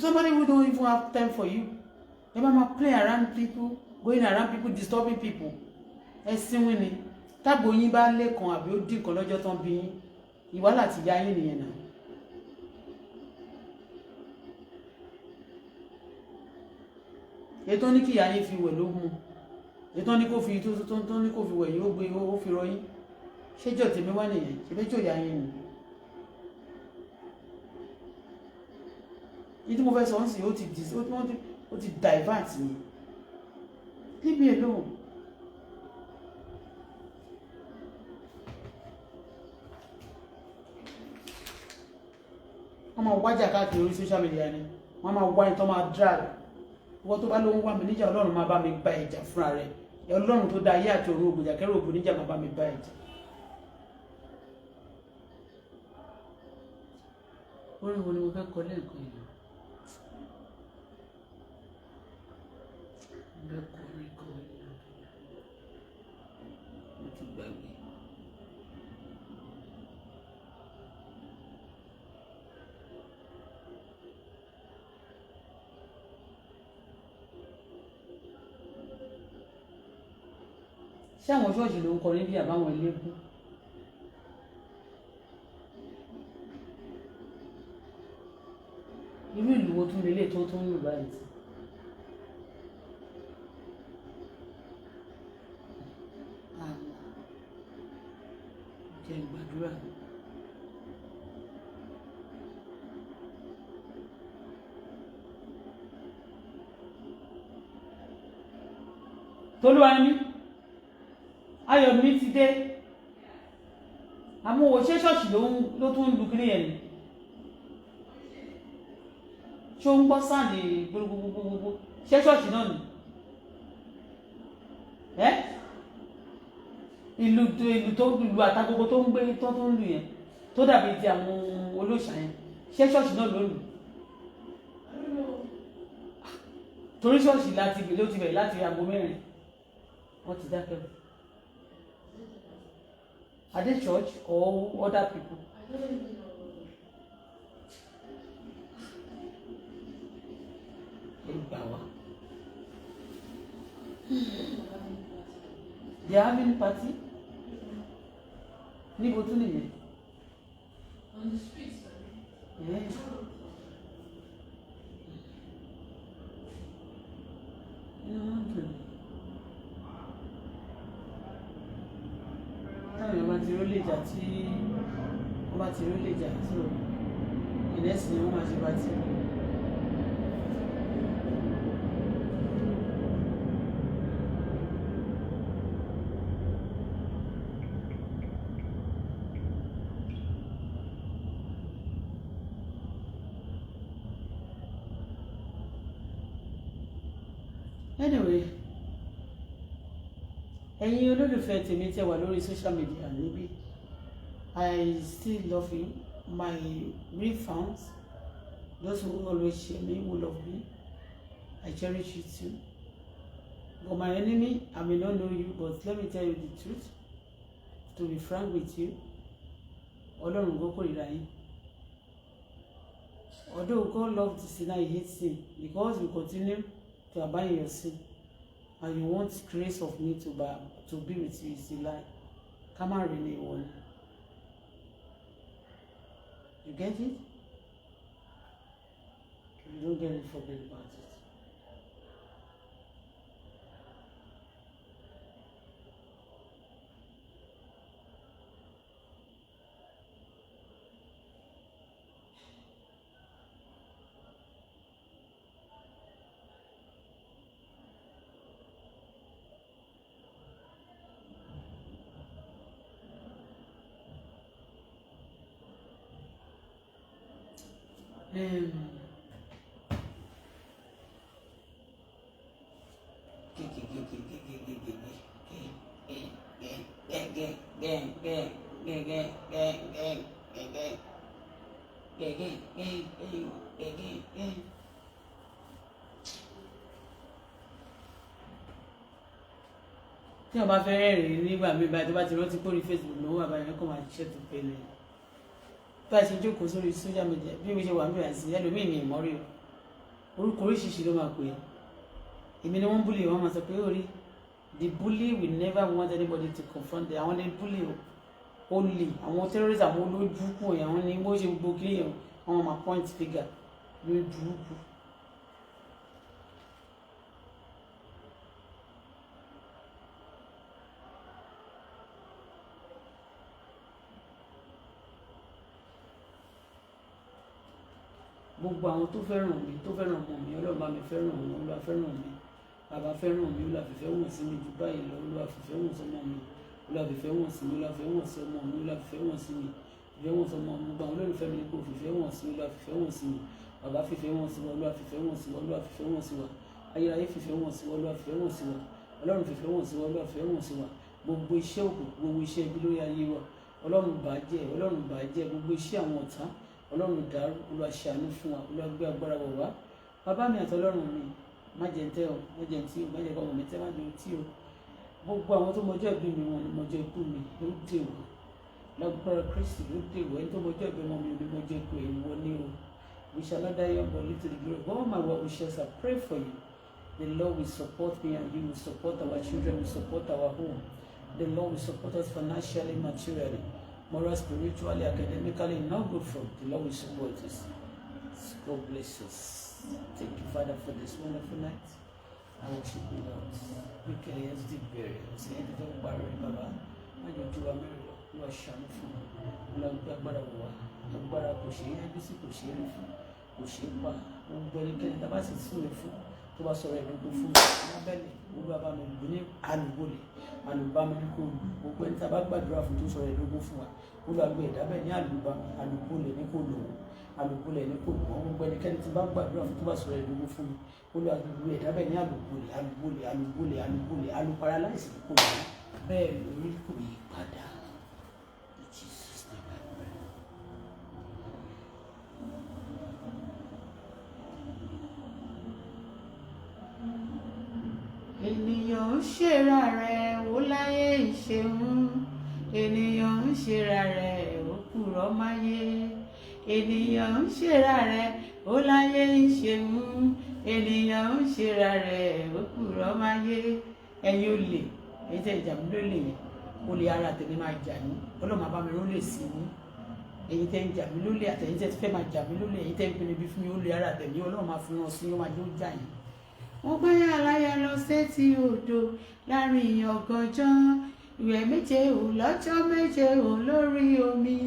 Somebody who don't even have time for you. Ẹ máa play around people, going around people, disturbing people. Ẹ sínwín ni. Tágbò yín bá lẹ́kan àbí ó dín kan lọ́jọ́ tán bí yín ìwà láti yá yín nìyẹn náà. Ètò ní kí ìyá yín fi wẹ̀ ló mú. Ètò ní kó fi tó ní kó fi wẹ̀ yín ó gbé ó fi rọ yín. Ṣéjọ́ tèmi wá nìyẹn, ṣebéjọ́ ìyá yín ni. Ìdí mo fẹ́ sọ ń sìn ó ti divert mi. Leave me alone. Wọ́n máa wájà káàkiri orí social media ni wọ́n máa wá ìtọ́ máa drag wọ́n tó bá ló ń wá mi níjà Ọlọ́run máa bá mi bá ìjà fúnra rẹ̀ Ọlọ́run tó dá ayé àti ọ̀run ògbòjà kẹ́rù ògbò níjà máa bá mi bá ìjà. Orin wo ni mo fẹ́ kọ lẹ́ẹ̀kan yìí? Mo fẹ́ kọ orin kan yìí. Mo ti gbàgbé. Ṣé àwọn ṣọ́ọ̀ṣì ló ń kọ níbi àbáwọn ilébú? Irú ìlú wo tún lélẹ̀ tó ń lù báyìí? Jẹ́ gbàdúrà. Tolúwa ni mí. Ayọ̀mí ti dé àmọ́ òwò ṣé ṣọ́ọ̀ṣì ló tún ń lu kíní yẹn ni ṣé ó ń gbọ́ sáàdì gbogbogbogbogbò ṣé ṣọ́ọ̀ṣì náà ni ìlú tó lu àtàgbogbo tó ń gbé tó ń lu yẹn tó dàbí ti àwọn olóòṣà yẹn ṣé ṣọ́ọ̀ṣì náà ló lù torí ṣọ́ọ̀ṣì ló ti bẹ̀rẹ̀ láti aago 4 wọ́n ti dákẹ́ o. Are they church or other people? They are having party? Níbo tún nìyẹn? On the streets. Yeah. Táwọn bá ti rólé ìjà tí wọ́n bá ti rólé ìjà tí ò ìrẹsì ni wọ́n máa ṣe bá ti rí. Anyway, ẹ̀yin olólùfẹ́ tèmi tẹ́ wà lórí social media níbí, I still love you, my real fans, those who always share me, who love me, I cherish you too. But my enemy, I may not know you, but let me tell you the truth, to be frank with you, Ọlọ́run gbọ́ kórìíra yín. Although God loves sin, He hates sin, because we continue to abide your sin, and you want grace of me to be with you, is a lie. Come on, really one. You get it? If you don't get it, forget about it. Tí wọ́n bá fẹ́ rẹ́rìn nígbà mi báyìí tó bá ti rántí kórí Facebook lọ́wọ́ bàbá yẹn kó máa ṣiṣẹ́ tó pé lẹ́yìn bá a ṣe jókòó sórí social media bí mo ṣe wà níbẹ̀ àti ẹlòmíì mi ìmọ̀rí o orúkọ oríṣiríṣi ló máa pè é èmi ni wọ́n búlì wọ́n máa sọ pé orí the bully will never want anybody to confront them àwọn ni bully o olè àwọn terrorists àwọn olójú kù yẹn àwọn ni wọ́n ṣe gbogbo kí yẹn àwọn máa point finger lórí burúkú. Gbogbo àwọn tó fẹ́ràn mi tó fẹ́ràn ọmọ mi Ọlọ́run bá mi fẹ́ràn wọn Olúwa fẹ́ràn mi bàbá fẹ́ràn mi Olúwa fìfẹ́ wọn sí mi jù báyìí lọ Olúwa fìfẹ́ wọn sọmọ mi Olúwa fìfẹ́ wọn sí mi Olúwa fìfẹ́ wọn sí ọmọ mi Olúwa fìfẹ́ wọn sí mi fìfẹ́ wọn sọmọ mi gbogbo àwọn olólùfẹ́ mi ní kò fìfẹ́ wọn sí Olúwa fìfẹ́ wọn sí mi bàbá fìfẹ́ wọn sí wa Olúwa fìfẹ́ wọn sí wa Olúwa fìfẹ́ wọn sí wa ayérayé fìfẹ́ wọn sí wa Olúwa fìfẹ́ wọn sí wa Ọlọ́run fìfẹ́ wọn sí wa Olúwa fìfẹ́ wọn sí wa gbogbo iṣẹ́ òkùnkùn gbogbo iṣẹ́ ibi lórí ayé wa Ọlọ́run bàjẹ́ gbogbo iṣẹ́ àwọn ọ̀tá Ọlọ́run dàrú Olúwa ṣàánú fún wa Olúwa gbé agbára wọ̀ wá bàbá mi àti Ọlọ́run mi má jẹ́ ntẹ́ o má jẹ́ ntí o má jẹ́ kọ́ ọmọ mi tẹ́ má jẹ́ ntí o gbogbo àwọn tó mọjọ́ ìbí mi wọn ni mọjọ́ ikú mi ló dé o lágbára Kristi ló dé o ẹni tó mọjọ́ ìbí ọmọ mi ò ní mọjọ́ ikú ẹ̀ wọ ní o we shall not die young but live to the glory of God. My well wishes, I pray for you. The Lord will support me and you will support our children, will support our home. The Lord will support us financially, materially, moral, spiritually, academically, not good for the Lord will support us. God bless us. Thank you, Father, for this wonderful night. I worship you, Lord. We can use the burial. Say, I don't worry, Baba. I don't do a miracle. You are shining for me. Lord, agbára kò ṣe é bí sí kò ṣe é rí fún kò ṣe é pa gbogbo ẹnikẹ́ni tá a bá sì súnmi fún tó bá sọ̀rọ̀ ẹ̀dùnkún fún mi lábẹ́lẹ̀ olúwa bá mi lù ní àlùbọ́lẹ̀ àlùbá mi ní kò lù gbogbo ẹni tí a bá gbàdúrà fún tó sọ̀rọ̀ ẹ̀dógún fún wa olúwa gbé ẹ̀dá bẹ́ẹ̀ ní àlùbọ́lẹ̀ ní kò lù àlùbọ́lẹ̀ ní kò lù wọn gbogbo ẹnikẹ́ni tí bá gbàdúrà fún tó bá sọ̀rọ̀ ẹ̀dógún fún mi olúwa gbé ẹ̀dá bẹ́ẹ̀ ní àlùbọ́lẹ̀ àlùpàrà láìsí kò lù bẹ́ẹ̀ lórí kò yí padà. ènìyàn ń ṣèrà rẹ̀ ó láyé ìṣeun ènìyàn ń ṣèrà rẹ̀ ó kúrò máyé ènìyàn ń ṣèrà rẹ̀ ó láyé ìṣeun ènìyàn ń ṣèrà rẹ̀ ó kúrò máyé. ẹ̀yin olè ẹ̀yin tẹ́ ìjà mi ló lè yẹn olè ara tèmi máa jà yín ọlọ́run àbá mi ló lè sí yín ẹ̀yin tẹ́ ń jà mí lólè àtẹ̀yin tẹ́ fẹ́ máa jà mí lólè ẹ̀yin tẹ́ ń pinnu bí fún mi olè ara tèmi ọlọ́run máa fi hàn sí yín ó máa jó jà yín. wọ́n gbáyà láyà lọ sétí odò láàrin ọ̀gànjọ́ ìwẹ̀ méje ò lọ́jọ́ méje ò lórí omi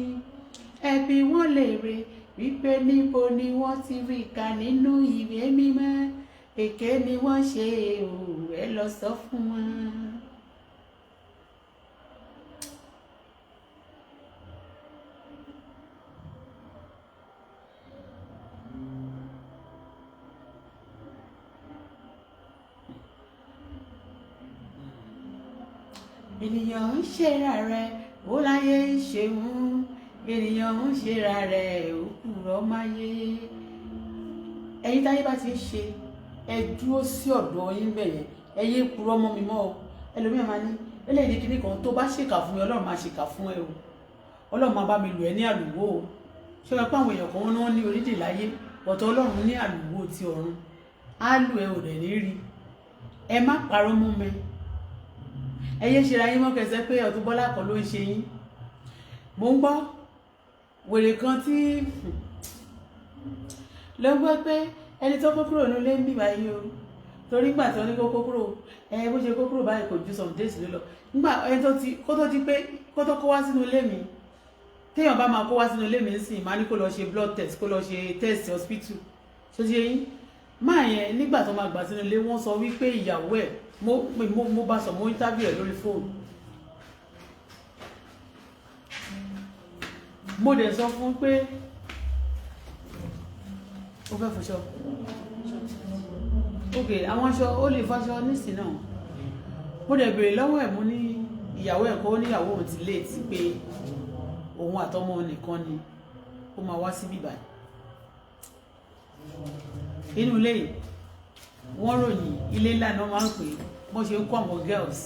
ẹbí wọn lè rè wípé níbo ni wọ́n ti rí kà nínú ìwé mímọ́ èké ni wọ́n ṣe ò ẹ lọ sọ fún wọn. ènìyàn ń ṣèrà rẹ̀ ó láyé ń ṣeun ènìyàn ń ṣèrà rẹ̀ ó kúrò máyé. ẹ̀yin táyé bá ti ń ṣe ẹ dúró sí ọ̀dọ̀ yín bẹ̀yẹn ẹ yé purọ́ mọ́ mi mọ́ o ẹlòmíràn máa ní eléyìí kíní kan tó bá ṣèkà fún mi ọlọ́run máa ṣèkà fún ẹ o ọlọ́run máa bá mi lù ẹ ní àlùwò o ṣé wọ́n pé àwọn èèyàn kan wọ́n ní orílẹ̀ láyé ọ̀tọ̀ ọlọ́run ní àlùwò ti ọ̀run á lù ẹ ò dẹ̀ ní rí ẹ má parọ́ mọ́ mi ẹ yé ṣe ra yín mọ́ kẹsẹ́ pé Auto-Bola kan ló ń ṣe yín. mo ń gbọ́ wèrè kan tí ló ń gbọ́ pé ẹni tó kó kúrò nílé ń bì báyìí o torí gbà tó ní kó kó kúrò bó ṣe kó kúrò báyìí kò ju some days ló lọ nígbà ẹni tó ti kó tó di pé kó tó kó wá sínú ilé mi téèyàn bá máa kó wá sínú ilé mi sì máa ní kó lọ ṣe blood test kó lọ ṣe test hospital ṣó ti yẹn máa yẹn nígbà tó máa gbà sínú ilé wọ́n sọ wípé ìyàwó ẹ̀ mo bá sọ mo interview ẹ̀ lórí fóònù mo dẹ̀ sọ fún pé ó fẹ́ fọṣọ ok àwọn aṣọ ó lè fọṣọ nísìnyí náà mo dẹ̀ béèrè lọ́wọ́ ẹ̀ mo ní ìyàwó ẹ̀ kó níyàwó òun ti léètì pé òun àtọmọ nìkan ni ó máa wá sí bíbá inú ilé yìí wọ́n ròyìn ilé ńlá náà máa ń pè wọ́n ṣe ń kó àwọn girls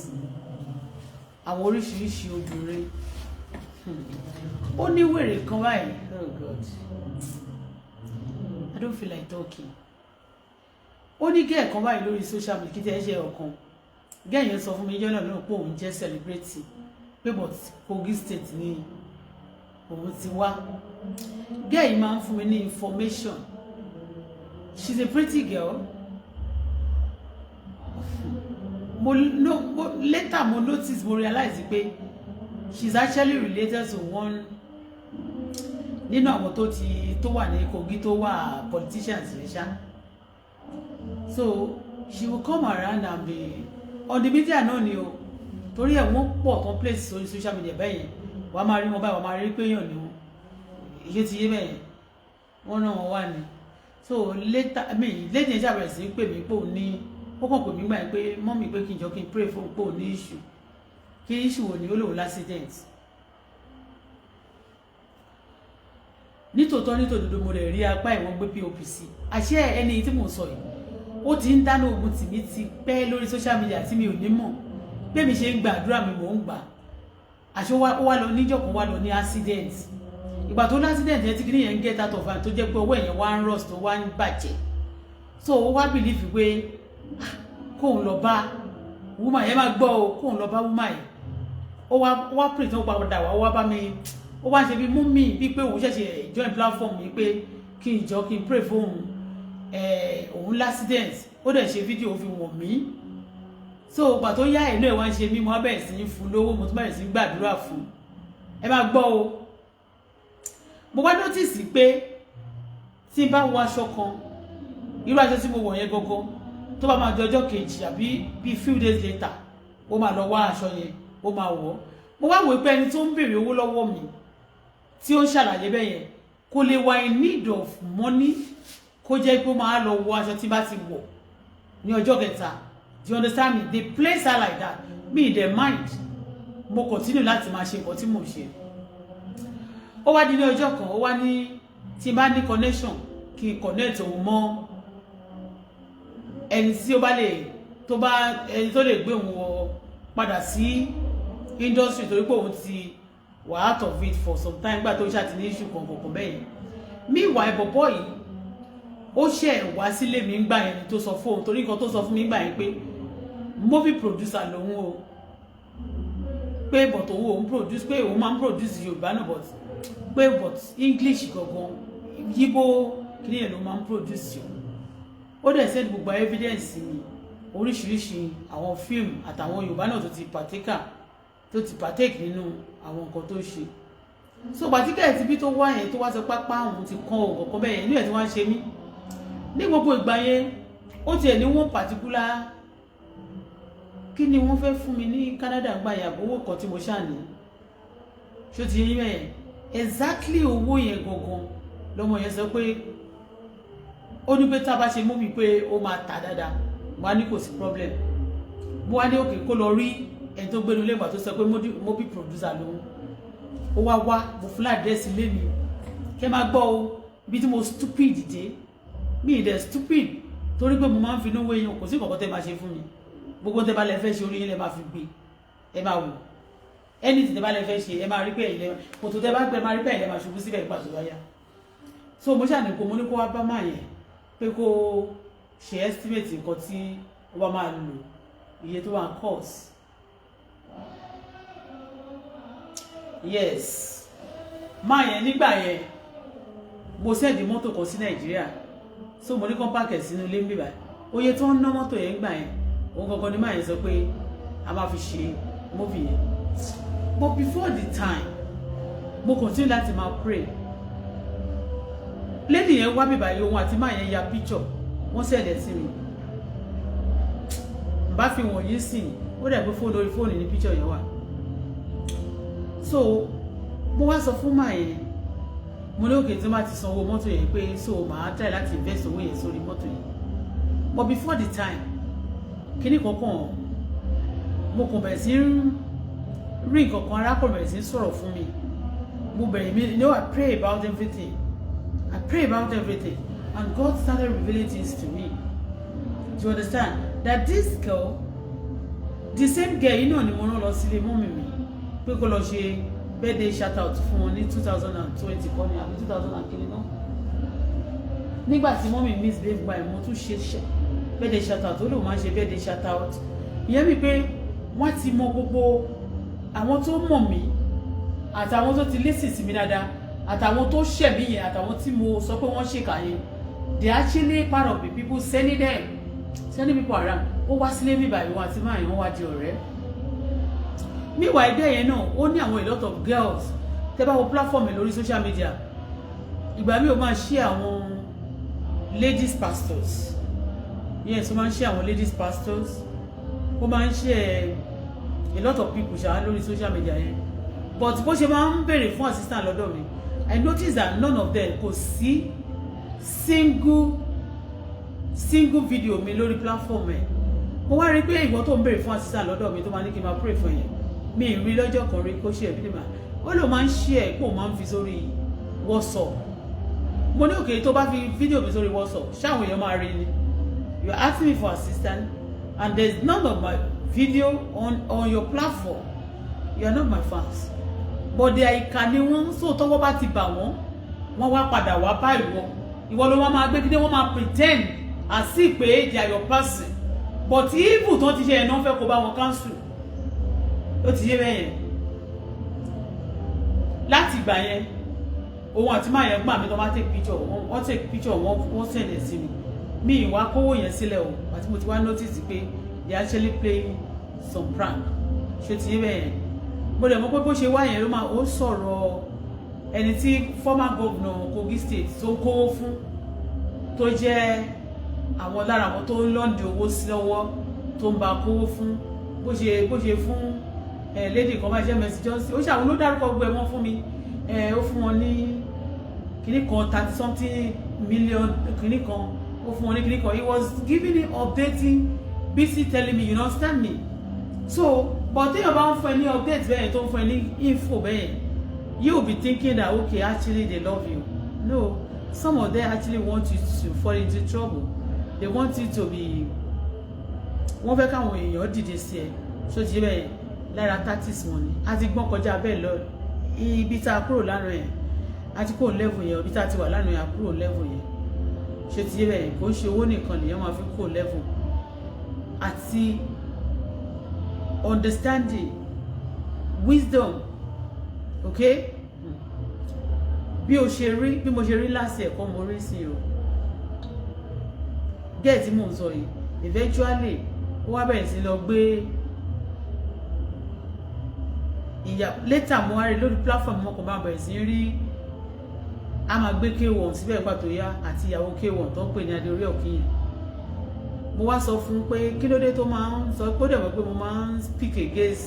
àwọn oríṣiríṣi obìnrin ó ní wèrè kan báyìí oh God I don't feel like talking ó ní gẹ́ẹ̀ kan báyìí lórí social media kí tẹ́ ṣe ọ̀kan gẹ́ẹ̀ yẹn sọ fún mi jọ́nà náà pé òun jẹ́ celebrity pé but Kogi State ni òun ti wá gẹ́ẹ̀ yìí máa ń fún mi ní information she's a pretty girl later mo notice mo realize pé she's actually related to one nínú àwọn tó wà ní Kogi tó wà politicians yẹn ṣá so she will come around and be on the media náà ni o torí ẹ̀ wọ́n pọ̀ kan place sórí social media bẹ́yẹn wàá máa rí wọn báyìí wàá máa rí pé èèyàn ni wọn ìṣe ti yé bẹ́yẹn wọ́n náà wọ́n wà ní so later lẹ́yìn ẹ̀ṣẹ̀ àbẹ̀rẹ̀ sí pè mí pé òun ní ó kàn pè mí gbà pé mọ́mì pé kí n jọ kí n pray fún pé òun ní issue kí issue wò ní ó lòun l'accident nítòótọ́ mo rẹ̀ rí apá ìwọ̀n gbé pop sí àṣẹ ẹni tí mò ń sọ yìí ó ti ń dáná ogun tìmí ti pẹ́ lórí social media tí mi ò ní mọ̀ bí mi ṣe ń gbàdúrà mi mò ń gbà àṣọ ó wá lọ níjọ́ kan wá lọ ní accident ìgbà tó ní accident yẹn tí kìíní yẹn ń get out of hand tó jẹ́ pé owó ẹ̀yẹn wá ń rust tó wá ń bàjẹ́ so ó wá believe pé kóun lọ bá woman yẹn máa gbọ́ o kóun lọ bá woman yẹn ó wá pray tó padà wá ó wá bá mi ó wá ṣe bí mú mi bí pé òun ṣẹ̀ṣẹ̀ join platform mi pé kí n jọ kí n pray fún òun l'accident ó dẹ̀ ṣe fídíò fi wọ̀n mí so ìgbà tó yá ìlú ẹ̀ wá ń ṣe mí mo bẹ̀rẹ̀ sí í fún lówó mo tún bẹ̀rẹ̀ sí í gbàdúrà fún ẹ máa gbọ́ o mo wá notice pé tí n bá wọ aṣọ kan irú aṣọ tí mo wọ̀ yẹn gangan tó bá máa jọjọ́ kejì àbí bí few days later ó máa lọ wá aṣọ yẹn ó máa wọ̀. Mo wá wò pé ẹni tó ń béèrè owó lọ́wọ́ mi tí ó ń ṣàlàyé bẹ́ẹ̀ yẹn kò lè wà in need of money kó jẹ́ pé ó máa lọ wọ aṣọ tí bá ti wọ̀ ní ọjọ́ kẹta. Do you understand me? They place her like that. Me in their mind mo continue láti máa ṣe nǹkan tí mo ṣe. Ó wá di ní ọjọ́ kan ó wá ní tí n bá ní connection kí n connect òun mọ́ ẹni tí ó bá lè tó bá ẹni tó lè gbé òun wọ padà sí industry torí pé òun ti wà out of it for some time gbà tó ṣàtì ní issue kankan bẹ́ẹ̀. Meanwhile bọ̀bọ̀ yìí ó ṣe wá sílé mi ńgbà yẹn tó sọ fún òun torí nǹkan tó sọ fún mi ńgbà yẹn pé movie producer lòun o pé but òun produce pé òun máa ń produce Yorùbá náà but pé but English gangan Yíbò kí ni ẹ̀ ló máa ń produce o. Ó dẹ̀ send gbogbo evidence mi oríṣiríṣi àwọn fíìmù àtàwọn Yorùbá náà tó ti partake nínú àwọn nǹkan tó ṣe. So pàtíkà ti bí tó wá yẹn tó wá sọ pápá òun ti kàn òun kankan bẹ́ẹ̀ inú ẹ̀ tí wọ́n ṣe mí ní gbogbo ìgbà yẹn. Ó tiẹ̀ ní wọ́n particular kí ni wọ́n fẹ́ fún mi ní Canada gba ìyàbọ̀ owó kan tí mo ṣàní ṣó ti yín bẹ́ẹ̀ exactly owó yẹn gangan lọ́mọ yẹn sọ pé ó ní pé tá a bá ṣe mú mi pé ó máa tà dáadáa wá ní kò sí problem. Mo wá ní òkè kó lọ rí ẹni tó gbénu lẹ́gbàá tó sọ pé movie producer lòun. Ó wá mo fún àdírẹ́sì ilé mi kẹ́ máa gbọ́ o ibi tí mo stupid dé mi ì dẹ̀ stupid torí pé mo máa ń finú wéyàn kò sí nǹkan tẹ́ máa ṣe fún mi gbogbo tẹ́ bá lè fẹ́ ṣe orí yín lẹ máa fi gbé ẹ máa wò ẹni tí tẹ́ bá lè fẹ́ ṣe ẹ máa rí pé ẹ̀yin lẹ kòtò tẹ́ bá gbẹ máa rí pé ẹ̀yin lẹ máa ṣubú síbẹ̀ nígbà tó bá yá. So mo ṣàní kó mo ní kó wá bá máa yẹn pé kó ṣe estimate nǹkan tí ó bá máa lò iye tó wà ń cost. Yes máa yẹn nígbà yẹn mo sẹ́ẹ̀dì mọ́tò kan sí Nàìjíríà so mo ní kán pàkẹ́ sínú ilé ń bíbá oye tó ń ná mọ́tò yẹn gbà yẹn òun gangan ni máa yẹn sọ pé a máa fi ṣe movie yẹn. But before the time mo continue láti máa pray. Lady yẹn wá bíbá yìí òun àti máa yẹn ya picture wọ́n sẹ́ẹ̀dẹ̀ sí mi bá fi wọ̀nyí sí ó dẹ̀ pé fóònù lórí fóònù ní picture yẹn wà. So mo wá sọ fún máa yẹn mo ní òkè tí wọ́n bá ti san owó mọ́tò yẹn pé so màá try láti invest owó yẹn sórí mọ́tò yẹn. But before the time kíní kankan mo kàn bẹ̀rẹ̀ sí rí nǹkan kan arákùnrin bẹ̀rẹ̀ sí sọ̀rọ̀ fún mi mo bẹ̀rẹ̀ mi I pray about everything and God started revealing things to me. Do you understand that this girl the same girl yìí náà ni mo rán lọ sílé mọ́mì mi pé kó lọ ṣe birthday shout out fún wọn ní 2020 kọ́ ni àbí 2000 náà nígbà tí mọ́mì miss babe gba ẹ̀ mo tún ṣe birthday shout out ó lè máa ṣe birthday shout out ìyẹn mi pé wọ́n ti mọ gbogbo àwọn tó mọ̀ mí àtàwọn tó ti listen sí mi dáadáa àtàwọn tó ṣẹ̀ mí yẹn àtàwọn tí mo sọ pé wọ́n ṣèkà yẹn they actually part of the people sending people around ó wá sílé mi báyìí wọn àti máa yẹn wọ́n wá di ọ̀rẹ́. Meanwhile ẹgbẹ́ yẹn náà ó ní àwọn a lot of girls tẹ́ bá wo platform ẹ̀ lórí social media ìgbà mi ò máa share àwọn ladies pastors yes ó máa ń share àwọn ladies pastors ó máa ń share a lot of people ṣáà lórí social media yẹn but bó ṣe máa ń béèrè fún assistant lọ́dọ̀ mi I noticed that none of them kò sí single video mi lórí platform ẹ̀ mo wá rí pé ìwọ tó ń béèrè fún assistant lọ́dọ̀ mi tó máa ní kí n máa pray fún yẹn mi ì rí lọ́jọ́ kan rí kó ṣe ẹ̀ bídìmá ó lò máa ń ṣe ẹ̀ pé òun máa ń fi sórí WhatsApp mo ní òkè tó bá fi fídíò mi sórí WhatsApp ṣáwọn èèyàn máa rí ni you are asking me for assistant and there is none of my video on your platform you are not my fans but they are ìkànnì wọn so tọ́wọ́ bá ti bà wọ́n wá padà wá bá ìwọ ló wọ́n máa gbé kíndé wọ́n máa pretend as if pé they are your person but evil tó ti ṣe ẹ̀ náà fẹ́ kó bá wọn cancel ó ti yé bẹ́ẹ̀ yẹn láti ìgbà yẹn òun àti máa yẹn gbà mí tó máa take picture wọ́n send ẹ̀ sí mi ìwà kówó yẹn sílẹ̀ o àti mo ti wá notice pé they actually play some prank ṣé ti yé bẹ́ẹ̀ yẹn mo dẹ̀ mọ̀ pé bó ṣe wá yẹn ló máa ó sọ̀rọ̀ ẹni tí former governor Kogi State tó kówó fún tó jẹ́ àwọn lára àwọn tó ń lọ́ndì owó sí lọ́wọ́ tó ń ba kówó fún bó ṣe fún lady kan bá jẹ́ Mercy Johnson ó ṣàwọn ló dárúkọ gbogbo ẹ̀ wọ́n fún mi ó fún wọn ní kìíní kan 30 something million kìíní kan ó fún wọn ní kìíní kan he was giving me updating busy telling me you understand me so but téèyàn bá ń fún ẹ ní update bẹ́ẹ̀ tó ń fún ẹ ní info bẹ́ẹ̀ you will be thinking that okay actually they love you no some of them actually want you to fall into trouble they want you to be wọ́n fẹ́ káwọn èèyàn dìde sí ẹ so ti bẹ́ẹ̀ lára tactics wọn ni a ti gbọ́n kọjá bẹ́ẹ̀ lọ ibi tá a kúrò lánàá yẹn a ti kúrò level yẹn ibi tá a ti wà lánàá yẹn a kúrò level yẹn ṣe ti bẹ́ẹ̀ kò ń ṣe owó nìkan nìyẹn máa fi kúrò level àti understanding wisdom okay bí mo ṣe rí láti ẹ̀kọ́ mo rí sí o gẹ́ẹ̀ tí mò ń sọ yìí eventually ó wá bẹ̀rẹ̀ sí lọ gbé ìyá later mo wá rí lórí platform mo kàn máa bẹ̀rẹ̀ sí rí a máa gbé K1 síbẹ̀ nígbà tó yá àti ìyàwó K1 tó ń pè ní Adéorí Ọ̀kínyìn mo wá sọ fún un pé kí ló dé tó máa ń sọ pé ó dẹ̀ mọ̀ pé mo máa ń speak against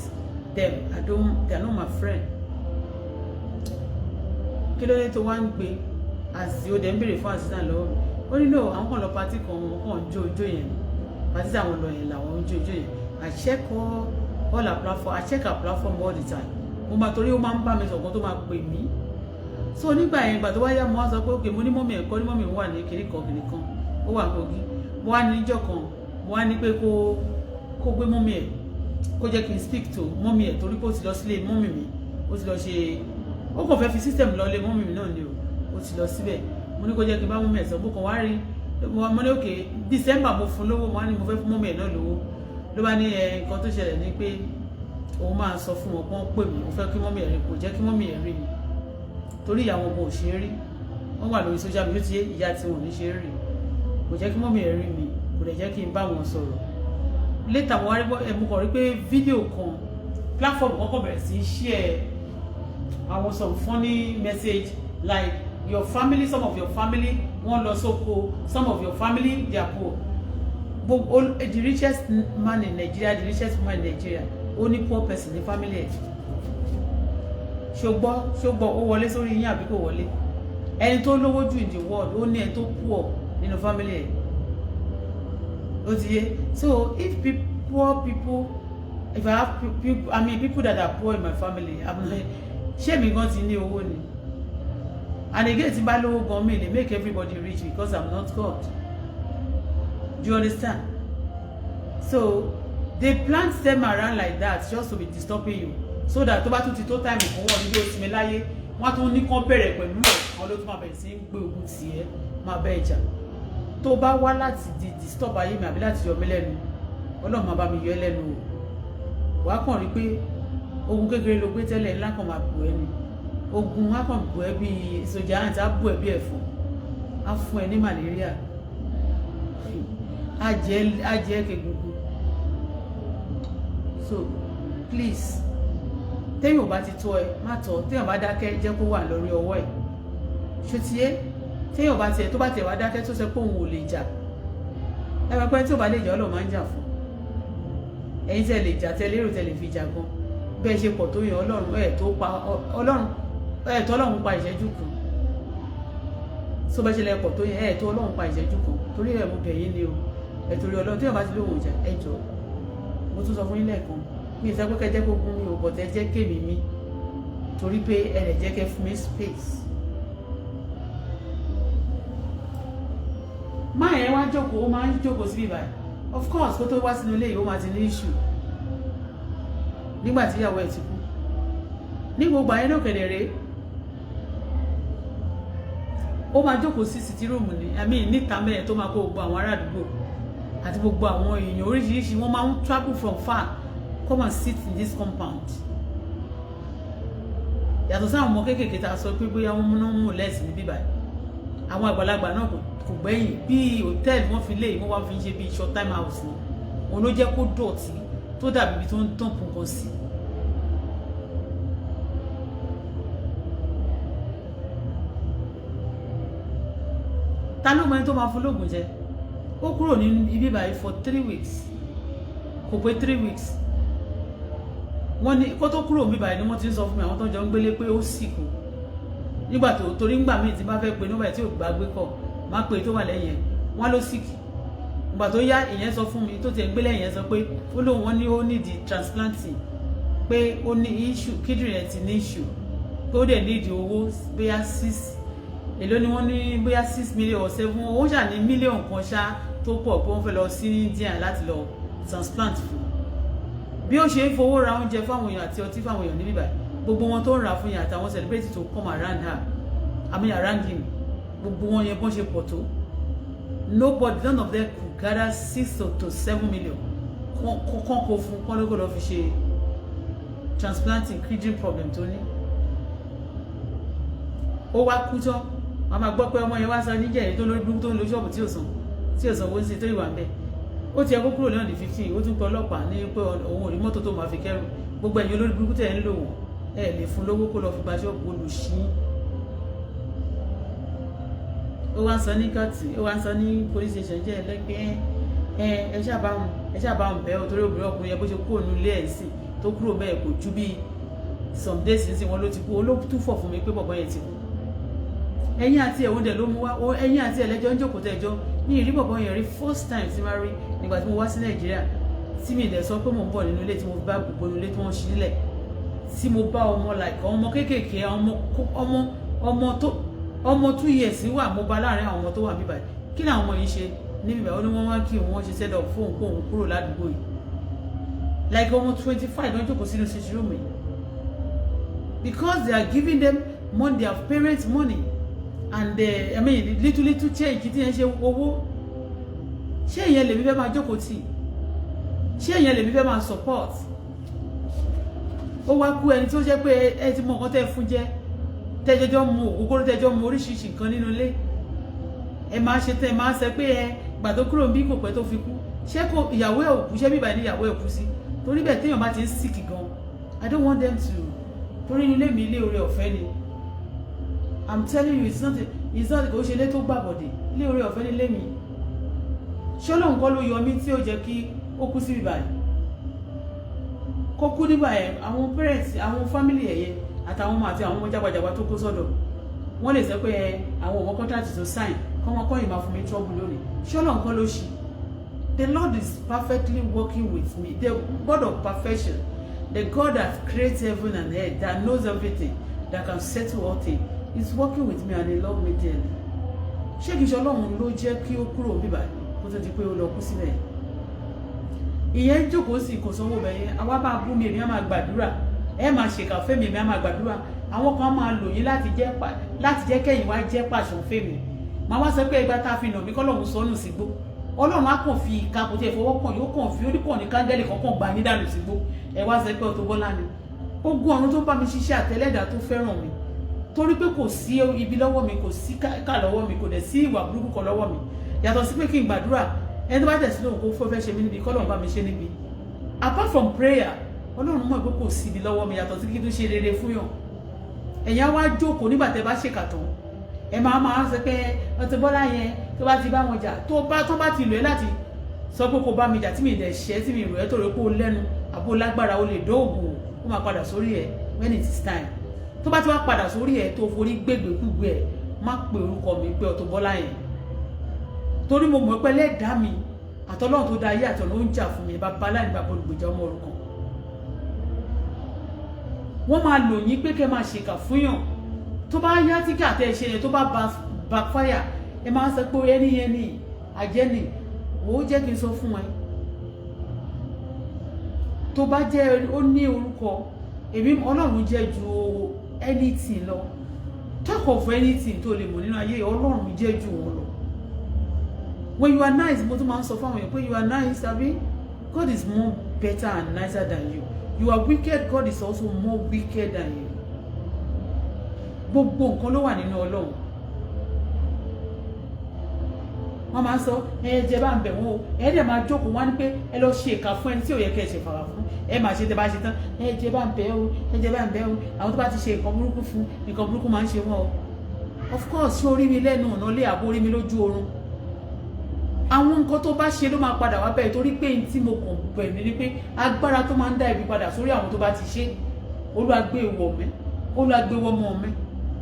them they are not my friend kí ló dé tó wá ń gbé àti ó dẹ̀ ń béèrè fún assistant lọ́wọ́ mi ó ní no àwọn kan lọ pati kan wọn kàn ń jó ijó yẹn pati táwọn lọ yẹn làwọn ń jó ijó yẹn I check all her platform I check her platform all the time mo máa torí ó máa ń bá mi sọ̀kan tó máa pè mí so nígbà yẹn ìgbà tó wá yá mo wá sọ pé okay mo ní mọ́mì ẹ̀kọ́ ní mọ́mì wà ní kiri kan ó wà Kogi mo wá ní níjọ́ kan mo wá ní pé kó gbé mọ́mì ẹ̀ kó jẹ́ kí n speak to mọ́mì ẹ̀ torí pé ó ti lọ sílé mọ́mì mi ó ti lọ ṣe ó kàn fẹ́ fi system lọ lé mọ́mì mi náà ni ó ti lọ síbẹ̀ mo ní kó jẹ́ kí n bá mọ́mì ẹ̀ sọ bó kan wá rí mo ní okay December mo fún lówó mo wá ní mo fẹ́ fún mọ́mì ẹ̀ náà lówó ló bá ní nǹkan tó ṣẹlẹ̀ ní pé òun máa sọ fún wọn pọ́n pè mí mo fẹ́ kí mọ́mì ẹ̀ rí kò jẹ́ kí mọ́mì ẹ̀ rí mi torí ìyàwó ọmọ ò ṣe é rí wọ́n wà lórí social media tí ìyá tí wọn ò ní ṣe é rí kò jẹ́ kí mọ́mì ẹ̀ rí mi kò dẹ̀ jẹ́ kí n bá wọn sọ̀rọ̀ later mo wá rí mo kàn rí pé fídíò kan platform kọ́kọ́ bẹ̀rẹ̀ sí share àwọn some funny message like your family some of your family wọ́n lọ sóko some of your family they are poor the richest man in Nigeria the richest woman in Nigeria only poor person in family ẹ̀ ṣùgbọ́n ó wọlé sórí yín àbí kò wọlé ẹni tó lówó jù in the world ó ní ẹni tó poor nínú family ẹ̀ ó ti yé so if poor people if I have people I mean people that are poor in my family ṣé mi gan ti ní owó ni and again tí bá lówó gan mi lè make everybody rich because I'm not God do you understand so they plant them around like that just to be disturbing you so that tó bá tún ti tó time fún wọn níbi òsì mi láyé wọn tún ní kán bẹ̀rẹ̀ pẹ̀lú àwọn ló tún máa bẹ̀rẹ̀ sí í gbé ogun tì ẹ́ máa bẹ́ ìjà tó bá wá láti disturb ayé mi àbí láti yọ mí lẹ́nu Ọlọ́run máa bá mi yọ ẹ́ lẹ́nu o wàá kàn rí pé ogun kékeré ló gbé tẹ́lẹ̀ ńlá kan máa bù ẹ́ ni ogun á kàn bù ẹ́ bíi sójà àǹtí á bù ẹ́ bí ẹ̀fọn á fún ẹ ní malaria á jẹ́ kegungun so please téèyàn bá ti tọ́ ẹ má tọ́ téèyàn bá dákẹ́ jẹ́ kó wà lórí ọwọ́ ẹ̀ ṣòtíyé téèyàn bá tiẹ̀ tó bá tiẹ̀ wá dákẹ́ tó sọ pé òun ò lè jà ẹ bá pẹ́ tí ò bá lè jà Ọlọ́run máa ń jà fún ẹ̀yin tẹ́ lè jà tẹ́ lérò tẹ́ lè fi jà gan bẹ́ẹ̀ ṣe pọ̀ tó yẹ Ọlọ́run ẹ̀ tó Ọlọ́run pa ìṣẹ́jú kan tó bá ṣe lẹ́ pọ̀ tó yẹ ẹ̀ tó Ọlọ́run pa ìṣẹ́jú kan torí ẹ̀ mo bẹ̀ yín ni o ẹ̀ torí Ọlọ́run téèyàn bá ti lóhùn ìjà ẹ jọ mo tún sọ fún yín lẹ́ẹ̀kan mi ì sọ pé kẹjẹ kó gún mi ò bọ̀tẹ́ jẹ́ kémi mi torí pé ẹ lè jẹ́ kẹ́ fún mi space. máa yẹn wá jókòó ó máa ń jókòó síbí báyìí of course kó tó wá sínú ilé yìí ó máa ti ní issue nígbà tí ìyàwó ẹ̀ ti kú ní gbogbo ayé náà kẹ̀dẹ̀rẹ́ ó máa jókòó sí sitting room ní àmì níta mẹ́rin tó máa kó gbogbo àwọn ará àdúgbò àti gbogbo àwọn èèyàn oríṣiríṣi wọ́n máa ń travel from far come and sit in this compound yàtọ̀ sáwọn ọmọ kéékèèké tá a sọ pé bóyá wọ́n múná mú lẹ́sìn ní bíbáyìí àwọn àgbàlagbà náà kò gbẹ̀yìn bí hòtẹ́ẹ̀lì wọ́n fi lé wọ́n wá fi ń ṣe bí short time house ni òun ló jẹ́ kó dọ̀tí tó dàbí ibi tó ń tàn kankan sí. ta ló mọ ẹni tó máa fún lóògùn jẹ ó kúrò ní ibi báyìí for 3 weeks kò pé 3 weeks wọ́n ní kó tó kúrò níbi báyìí ni wọ́n ti ń sọ fún mi àwọn tó jọ ń gbélé pé ó sì kú nígbà tó torí ńgbà míì tí bá fẹ́ pe nígbà tí ò gbà gbé kọ̀ má pe tó wà lẹ́yìn wọ́n ló sì kì ìgbà tó yá ìyẹn sọ fún mi tó ti ń gbélé ìyẹn sọ pé ó lóun wọ́n ní ó need transplanting pé ó ní issue kíndìnrín rẹ̀ ti ní issue pé ó dẹ̀ need owó bóyá 6 èló ni wọ́n ní bóyá 6 million or 7 ó ṣà ní mílíọ̀nù kan ṣá tó pọ̀ pé wọ́n fẹ́ lọ sí India láti lọ transplant fún bí ó ṣe ń fowó ra oúnjẹ fáwọn èèyàn àti ọtí fáwọn èèyàn níbí báyìí gbogbo wọn tó ń rà fún yẹn àtàwọn celebrity tó come around her around him gbogbo wọn yẹn bọ́n ṣe pọ̀ tó nobody none of them could gather 6 to 7 million kán kó fún kán ló kó lọ fi ṣe transplanting kidney problem tó ní ó wá kú tán wọn máa gbọ́ pé ọmọ yẹn wá sọ níjẹ̀rẹ̀ tó lórí burúkú tó ń lo ṣọ́ọ̀bù tí ò san owó sí tó ìwà ń bẹ̀ ó ti ẹ kó kúrò ní ọ̀dì 15 ó tún pọ̀ ọlọ́pàá ní pé òun ò rí mọ́tò tó máa fi kẹ́rù gbogbo ẹ̀yin olórí burúkú tẹ̀ ń lò wọ́n ẹ lè fún lówó kó lọ fi gba ṣọ́ọ̀bù olùṣí ó wá ń sọ ní kọ́ọ̀tì ó wá ń sọ ní police station jẹ́ ẹlẹ́gbẹ́ ẹ ṣàbáwọn bẹ́ẹ̀ ò torí obìnrin ọkùnrin yẹn bó ṣe kúrò ní ilé ẹ̀ sí tó kúrò bẹ́ẹ̀ kò ju bí some days sí wọn ló ti kú olóòtú fọ̀ fún mi pé bọ̀bọ̀ yẹn ti kú ẹ̀yin àti ẹ̀wọ̀n dẹ̀ ló mú wá ẹ̀yin àti ẹ̀lẹ́jọ́ ń jókòó tẹ́jọ́ ní ìrí bọ̀bọ̀ yẹn rí first time tí máa rí nígbà tí mo wá sí Nàìjíríà tí mi dẹ̀ sọ pé mò ń bọ̀ nínú ilé tí mo bá gbogbo ilé tí wọ́n ṣí nílẹ̀ tí mo bá ọmọ like ọmọ kéékèèké ọmọ 2 years wà mo bá láàrin àwọn ọmọ tó wà bíbáyìí kí ni àwọn ọmọ yìí ṣe níbi ìbáyìí ó ní wọ́n wá kí wọ́n ṣe set up fóun kóun kúrò ládùúgbò yìí like ọmọ 25 ló ń jókòó sínú ṣíṣí rúùmù yìí because they are giving them money their parents money and I mean little change tí yẹn ṣe owó ṣé ìyẹn lèmi fẹ́ máa jókòó tì ṣé ìyẹn lèmi fẹ́ máa support ó wá kú ẹni tó jẹ́ pé ẹ ti mọ nǹkan tẹ́ fún jẹ́ tẹ́jọ́jọ́ mu ògógóró tẹ́jọ́ mu oríṣiríṣi nǹkan nínú ilé ẹ máa ṣe tẹ́ ẹ máa ṣe pé ẹ gbà tó kúrò bí kò pẹ́ tó fi kú ṣé kò ìyàwó ẹ̀ òkú ṣé bíbá ní ìyàwó ẹ̀ kú sí torí bẹ́ẹ̀ téèyàn bá ti ń sick gan I don't want them to torí ilé mi ilé oore ọ̀fẹ́ ni I'm telling you it's not kò ṣe ilé tó gbàbọ̀dẹ̀ ilé oore ọ̀fẹ́ ni ilé mi ṣé Ọlọ́run kọ́ ló yọ mí tí ó jẹ́ kí ó kú sí bíbá yìí kó kú nígbà yẹn àwọn parents àwọn family ẹ̀yẹ àtàwọn ọmọ àti àwọn ọmọ jágbàjàgbà tó kó sọ́dọ̀ wọ́n lè sọ pé àwọn ọmọ contract tó sign kọ́mọ kọ́ ìmọ̀ fún mi trouble lónìí ṣé Ọlọ́run kọ́ ló ṣe the Lord is perfectly working with me the God of perfection the God that creates heaven and earth that knows everything that can settle all things is working with me and he love me dearly ṣé kìí ṣe Ọlọ́run ló jẹ́ kí ó kúrò bíbá kó tó di pé ó lọ kú síbẹ̀ ìyẹn jókòó sí kò sanwó bẹ́ẹ̀ àwa máa bú mi èmi á máa gbàdúrà ẹ máa ṣèkà fẹ́mi èmi á máa gbàdúrà àwọn kan máa lò yín láti jẹ́ kẹ́yìn wá jẹ́ pàṣán fẹ́mi màá wá sọ pé ẹgbẹ́ tá a fi nà mí kọ́lọ́run sọnù sígbó Ọlọ́run á kàn fi ìka kò tí ẹ fọwọ́ kàn yóò kàn fi oníkàn ní kángẹ́lì kankan gbà yín dànù sígbó ẹ wá sọ pé Auto-Bola ni ogun ọ̀run tó bá mi ṣiṣẹ́ àtẹlẹ́dà tó fẹ́ràn mi torí pé kò sí ibi lọ́wọ́ mi kò sí ká lọ́wọ́ mi kò dẹ̀ sí ìwà burúkú kan lọ́wọ́ mi yàtọ̀ sí pé kí n gbàdúrà ẹni tó bá tẹ̀sí lóhùn kó fẹ́ ṣe mí níbi kọ́lọ́run bá mi ṣe níbi apart from prayer Ọlọ́run mọ̀ pé kò sí ibi lọ́wọ́ mi yàtọ̀ sí kí n tún ṣe rere fún yàn ẹ̀yin á wá jókòó nígbà tẹ́ bá ṣèkà tán ẹ máa sọ pé Auto-Bola yẹn tó bá ti bá wọn jà tó bá ti lò ẹ́ láti sọ pé kò bá mi jà tí mi dẹ̀ ṣẹ́ tí mi rò ẹ́ tó rẹ pé ó lẹ́nu àbó lágbára ó lè dóògùn ó máa padà sórí ẹ̀ when it is time tó bá ti wá padà sórí ẹ̀ tó forí gbégbékúgbé ẹ̀ má pe orúkọ mi pé Auto-Bola yẹn torí mo mọ̀ pé lẹ́dàá mi àtọ́lọ́run tó dá ayé àtọ̀nà ó ń jà fún mi bàbá láì bàbá olùgbèjà ọmọ òrukàn wọ́n máa lò yín pé kẹ́ máa ṣèkà fún yàn tó bá yá tí kà tẹ́ ṣe yẹn tó bá backfire ẹ máa sọ pé ẹni yẹn ni àjẹnì ó jẹ́ kí n sọ fún ẹ tó bá jẹ́ ó ní orúkọ èmi Ọlọ́run jẹ́ ju anything lọ talk of anything tó lè mọ̀ nínú ayé Ọlọ́run jẹ́ ju wọn lọ when you are nice mo tún máa ń sọ fáwọn èèyàn pé you are nice abi God is more better and nicer than you. You are wicked, God is also more wicked than you. Gbogbo nǹkan ló wà nínú Ọlọ́run. Wọ́n máa ń sọ jẹ́ bá ń bẹ̀ wọ́n o dẹ̀ máa jókòó wá ní pé ẹ lọ ṣe ìka fún ẹni tí ò yẹ kẹ́ ẹ ṣe fara fún máa ṣe tẹ́ bá ṣe tán jẹ́ bá ń bẹ̀ o jẹ́ bá ń bẹ̀ o àwọn tó bá ti ṣe nǹkan burúkú fún nǹkan burúkú máa ń ṣe wọ́n o. Of course ṣé orí mi lẹ́nu ọ̀nà lé àbó orí mi lójú oorun àwọn nǹkan tó bá ṣe ló máa padà wá bẹ́ẹ̀ torí pé tí mo kàn bẹ̀ ni pé agbára tó máa ń dá ibi padà sórí àwọn tó bá ti ṣe Olúwa gbé wọ̀ mí Olúwa gbé wọ̀ mọ́ mi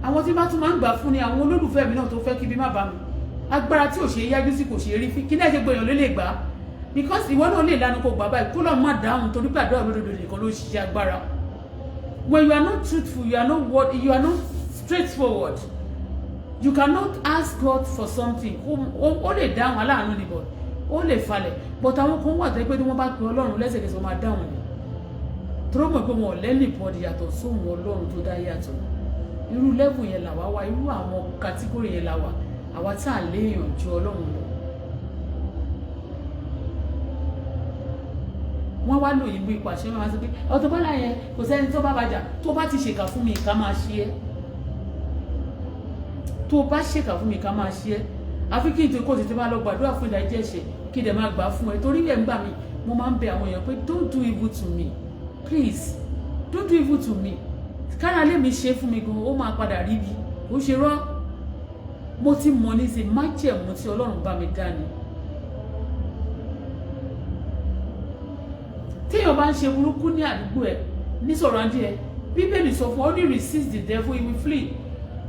àwọn tí bá tún máa ń gbà fún ni àwọn olólùfẹ́ mi náà tó fẹ́ kí bí má bá mi agbára tí ò ṣe yájú sí kò ṣe rí fi kí náà ṣe gbèyàn ló lè gbà because ìwọ náà lè lanu kó gbà báyìí kó lọ má dáhùn torí pé àdúrà olódodo nìkan ló ṣiṣẹ́ agbára when you are not truthful you are not straightforward you cannot ask God for something ó lè dáhùn aláàánú ni but ó lè falẹ̀ but àwọn kan wà tẹ́ pé tí wọ́n bá pe Ọlọ́run lẹ́sẹ̀kẹsẹ̀ wọ́n máa dáhùn ni tó mọ̀ pé wọn ò lẹ́lì bọ́ọ̀dì yàtọ̀ sóhun Ọlọ́run tó dá yàtọ̀ irú level yẹn là wá wá irú àwọn category yẹn là wà àwa tá à léèyàn ju Ọlọ́run lọ wọ́n wá lò yìí bí ipò àṣẹ máa sọ pé Auto-Bola yẹn kò sẹ́ni tó bá bàjá tó bá ti ṣèkà fún mi ìka máa ṣe é tó bá ṣèkà fún mi ìka máa ṣe é àfi kí n tó kó tètè máa lọ gbàdúrà fún ìdájí ẹ̀ṣẹ̀ kí dẹ̀ máa gbà fún ẹ torí ẹ̀ ń gbà mí mo máa ń bẹ àwọn èèyàn pé don't do evil to me please don't do evil to me kára lè mi ṣe fún mi gan ó máa padà rí bí ó ṣe rán mo ti mọ̀ ní ṣe májẹ̀mú tí Ọlọ́run bá mi dá ni téèyàn bá ń ṣe burúkú ní àdúgbò ẹ ní sọ̀rọ̀ ajé ẹ Bíbélì sọ fún only resist the devil he will flee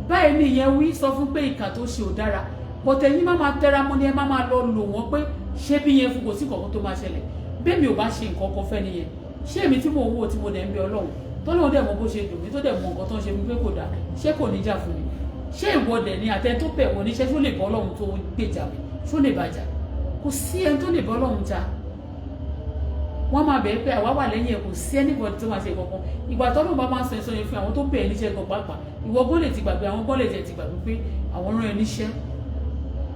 báyìí ni ìyẹn wí sọ fún pé ìkà tó ṣe ò dára bọ̀tẹ̀ yín má máa tẹra mọ́ ni ẹ má máa lọ lò wọ́n pé ṣé bí yẹn fún kò sí kankan tó máa ṣẹlẹ̀ bẹ́ẹ̀ mi ò bá ṣe nǹkan kan fẹ́ nìyẹn ṣé èmi tí mò ń wò tí mo dẹ̀ ń bẹ Ọlọ́run tọ́lọ́run dẹ̀ mọ̀ bó ṣe dùn mí tó dẹ̀ mọ̀ nǹkan tó ń ṣe mí pé kò dáa ṣé kò ní jà fún mi ṣé ìwọ́dẹ̀ ni àtẹ tó bẹ̀ wọ́n níṣẹ́ ṣó lè bọ́ Ọlọ́run tó gbèjà mi ṣó lè bàjá kò sí ẹni tó lè bọ́ Ọlọ́run jà wọ́n máa bẹ̀ẹ́ pé àwa wà lẹ́yìn ẹ̀ kò sí anybody tó máa ṣe kankan ìgbà tọ́lọ́run bá máa ń sọ ẹ̀sọ́ yẹn fún àwọn tó bẹ̀ẹ́ níṣẹ́ gan pàápàá ìwọ gólè ti gbàgbé àwọn gólè ti gbàgbé pé àwọn rán ẹ níṣẹ́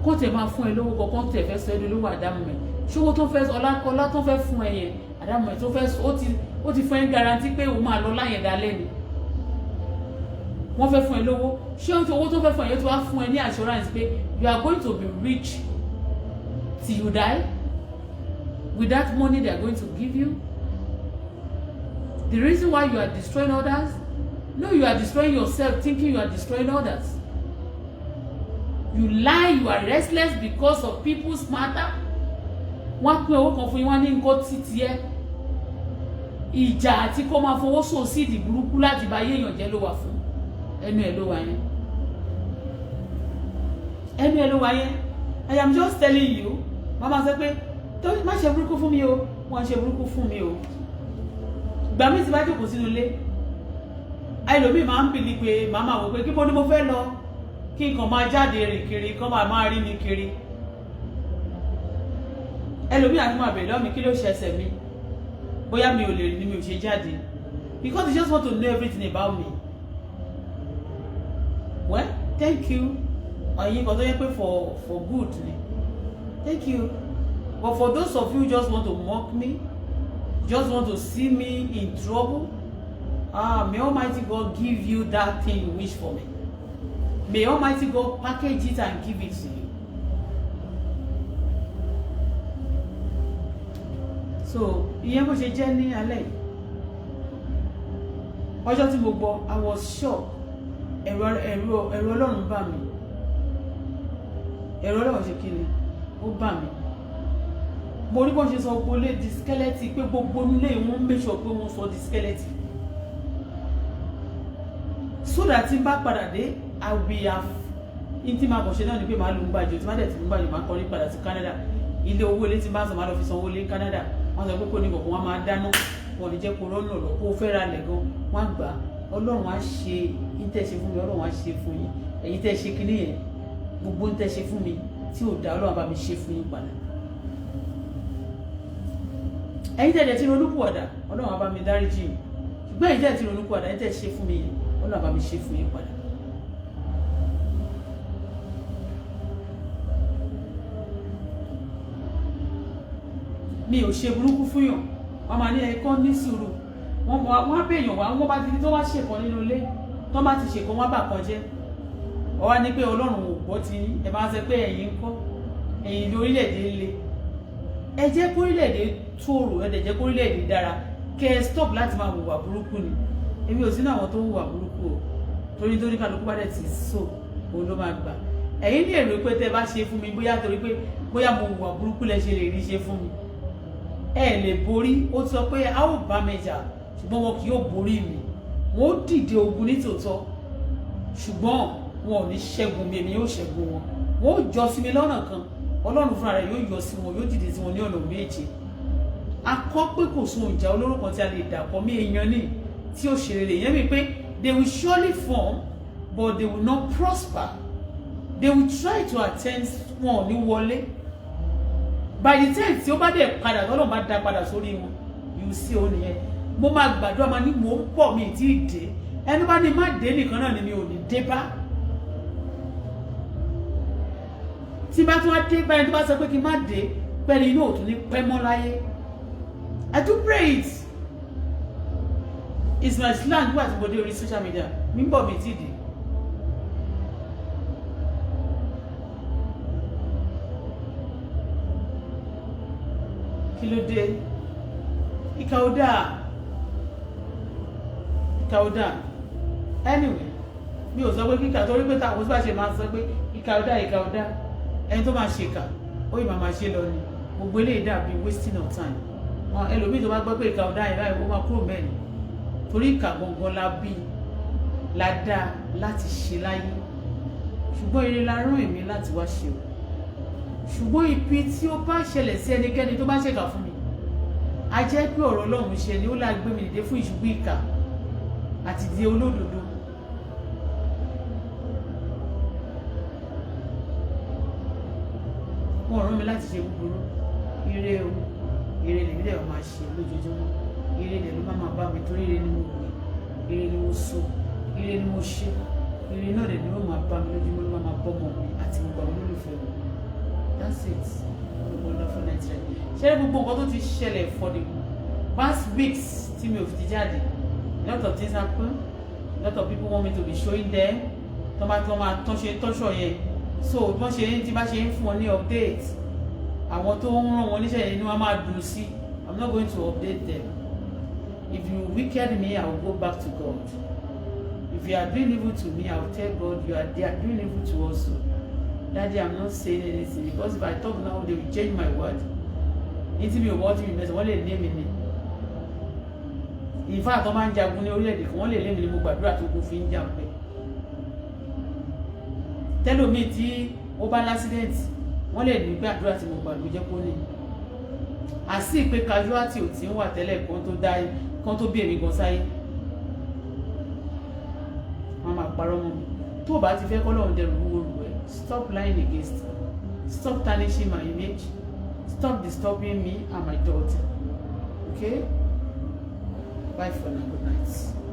kó tẹ̀ máa fún ẹ lówó kankan tẹ̀ fẹ́ sọ ẹ́ lówó àdámù ẹ̀ ṣówó tó fẹ́ ọlá tó fẹ́ fún ẹ yẹn àdámù ẹ̀ tó fẹ́ ó ti fún ẹ garanti pé òun máa lọ láyẹn dalẹ́ ni wọ́n fẹ́ fún ẹ lówó ṣé owó tó fẹ́ fún ẹ yẹn tó wá fún ẹ ní assurance pé you are going to be rich till you die with that money they are going to give you. The reason why you are destroying others, no, you are destroying yourself thinking you are destroying others. You lie, you are restless because of people's matter. Wọ́n pín owó kan fún yín wọ́n ní nǹkan títí ẹ ìjà àti kó máa fowó sòsíìdì burúkú láti bá yéèyàn jẹ́ ló wà fún ẹnu ẹ̀ ló wà yẹn ẹnu ẹ̀ ló wà yẹn. I am just telling you mama sọ pé má ṣe burúkú fún mi o wọ́n ṣe burúkú fún mi o gbà mí ti bá jókòó sínú ilé ẹlòmíì máa ń bìlí pé màmá wò pé kíbo ni mo fẹ́ lọ kí nǹkan máa jáde rìn kiri kán máa rí mi kiri ẹlòmíì àti máa bẹ̀rẹ̀ lọ́mí kí ló ṣẹ̀ṣẹ̀ mi bóyá mi ò lè rí ni mi ò ṣe jáde because you just want to know everything about me. Well, thank you ọ̀yin kan tó yẹ pé for good ni thank you. But for those of you who just want to mock me, just want to see me in trouble, may Almighty God give you that thing you wish for me. May Almighty God package it and give it to you. So, ìyẹn bó ṣe jẹ́ ní alẹ́ yìí. Ọjọ́ tí mo gbọ́, I was shocked. Ẹ̀rù Ọlọ́run bà mí. Ẹ̀rù Ọlọ́run ṣe kí ni? Ó bà mí. Mo rí bọ́n ṣe sọ gbogbo lé di skeleton pé gbogbo nílé wọn make sure pé wọ́n sọ di skeleton so that tí n bá padà dé I will have in tí máa kàn ṣe náà ni pé màá lù ń gbàjọ tí má dẹ̀ tí ń gbàjọ máa kọ́ ní padà sí Canada ilé owó ilé tí bá sọ máa lọ fi sanwó lé Canada wọ́n sọ pé kò ní kọ̀ọ̀kan wọ́n máa dáná wọ́n ní jẹ́ kó rọ́nà lọ kó fẹ́ ra lẹ̀ gan wọ́n á gbà Ọlọ́run á ṣe yín tẹ́ ṣe fún mi Ọlọ́run á ṣe fún yín ẹ̀yin tẹ́ ṣe kinní yẹn gbogbo ń tẹ́ ṣe fún mi tí ò dá Ọlọ́run bá mi ṣe fún yín padà ẹ̀yin tẹ́ ti ronúpìwàdà Ọlọ́run á bá mi dáríjì yín ṣùgbọ́n ẹ̀yin tẹ́ ti ronúpìwàdà ẹ̀yin tẹ́ ṣe fún mi yẹn Ọlọ́run á bá mi ṣe fún yín padà. mi ò ṣe burúkú fún yàn wọ́n máa ní ẹ̀kọ́ ní sùúrù wọ́n á bèèyàn wá wọ́n bá ti tó wá ṣèkan nínú ilé tó bá ti ṣèkan wọ́n bà kan jẹ́ ọ wá ní pé Ọlọ́run ò gbọ́ ti yín ẹ máa ń sọ pé ẹ̀yin ń kọ́ ẹ̀yin lórílẹ̀‐èdè le ẹ jẹ́ kórílẹ̀‐èdè tòrò ẹ dẹ̀ jẹ́ kórílẹ̀‐èdè dára kẹ́ ẹ stop láti máa hùwà burúkú ni èmi ò sínú àwọn tó ń hùwà burúkú o torí kálukú bá dẹ̀ ti so òun ló máa gbà ẹ̀yin lè rò pé tẹ́ bá ṣe fún mi bóyá torí pé bóyá mo wà burúkú lẹ ṣe lè rí ṣe fún mi ẹ lè borí ó sọ pé a ó bá mi jà ṣùgbọ́n wọn kì yóò borí mi wọn ó dìde ogun nítòótọ́ ṣùgbọ́n wọn ò ní ṣẹ́gun mi èmi yóò ṣẹ́gun wọn wọn ó jọ sí mi lọ́nà kan ọlọ́run fúnra rẹ̀ yóò yọ sí wọn yóò dìde sí wọn ní ọ̀nà méje akọ́ pé kò sún ìjà olóró kan tí a lè dàpọ̀ mí èèyàn ní tí ó ṣe rere yẹn mi pé they will surely form but they will not prosper they will try to attend wọn ò ní wọlé by the time tí ó bá dẹ̀ padà tọ́lọ́ bá dá padà sórí wọn you see ó nìyẹn mo máa gbàdúrà máa ní mò ń pọ̀ mi tí ì dé ẹni bá ní má dé nìkan náà ni mi ò ní dé bá tí bá tún wá dé bá ẹni tó bá sọ pé kí n má dé pẹ́ẹ́ni inú òtún ní pẹ́ mọ́ láyé I do pray it it's my slang nígbà tí mo dé orí social media mi ń bọ̀ mi tí ì dé. kí ló dé ìkà ò dáa anyway mi ò sọ pé kíkà torí pé táwọn bá ṣe máa sọ pé ìkà ò dáa ẹni tó máa ṣèkà ó yìí máa ṣe lọ ni gbogbo eléyìí dàbí wasting of time wọn ẹlòmíì tó bá gbọ́ pé ìkà ò dáa yìí báyìí ó máa kúrò mẹ́rin torí ìkà gangan la bí la dá láti ṣe láyé ṣùgbọ́n ire la rán èmi láti wá ṣe o ṣùgbọ́n ibi tí ó bá ṣẹlẹ̀ sí ẹnikẹ́ni tó bá ṣèkà fún mi a jẹ́ pé ọ̀rọ̀ Ọlọ́run ṣe ni ó là gbé mi dìde fún ìṣubú ìkà àti di olódodo wọn rán mi láti ṣe búburú ire o ire lèmi dẹ̀ máa ṣe lójoojúmọ́ ire lè ló máa bá mi torí ire ni mo gbé ire ni mo so ire ni mo ṣe ire náà lè ní ó máa bá mi lójúmọ́ ló máa bọ́ mọ́ mi àti gbogbo àwọn olólùfẹ́ mi. That's it. Wonderful Nigeria. Ṣé gbogbo nǹkan tó ti ṣẹlẹ̀ for the past weeks tí mi ò fi ti jáde? A lot of things happen. A lot of people want me to be showing them. Tọ́ máa tọ́ṣọ̀ yẹn. So bọ́n ṣe ń tí bá ṣe ń fún wọn ní update. Àwọn tó ń ràn wọn níṣẹ́ yẹn ni wọ́n máa dùn sí. I'm not going to update them. If you wicked me, I will go back to God. If you are doing evil to me, I will tell God they are doing evil to us. Daddy, I'm not saying anything because if I talk now, they will change my word. Into me about me, there's one name in it. In fact, I'm not jagun ní orílẹ̀-èdè kan, wọ́n lè lé mi ní mo gbàdúrà tó kún fi ń jà pẹ́. Tẹ́lómi tí ó bá l'accident, wọ́n lè ní gbàdúrà tí mo gbàdúrà jẹ́ kó ní. Àsì pé casualty ò tí ń wà tẹ́lẹ̀ kan tó bí èmi gan sáyé. Wọ́n máa parọ́ mọ́ mi. Tó o bá ti fẹ́ kọ́ lọ́run dẹrù wúwo rù ẹ́. Stop lying against me. Stop tarnishing my image. Stop disturbing me and my daughter. Okay? Bye for now. Good night.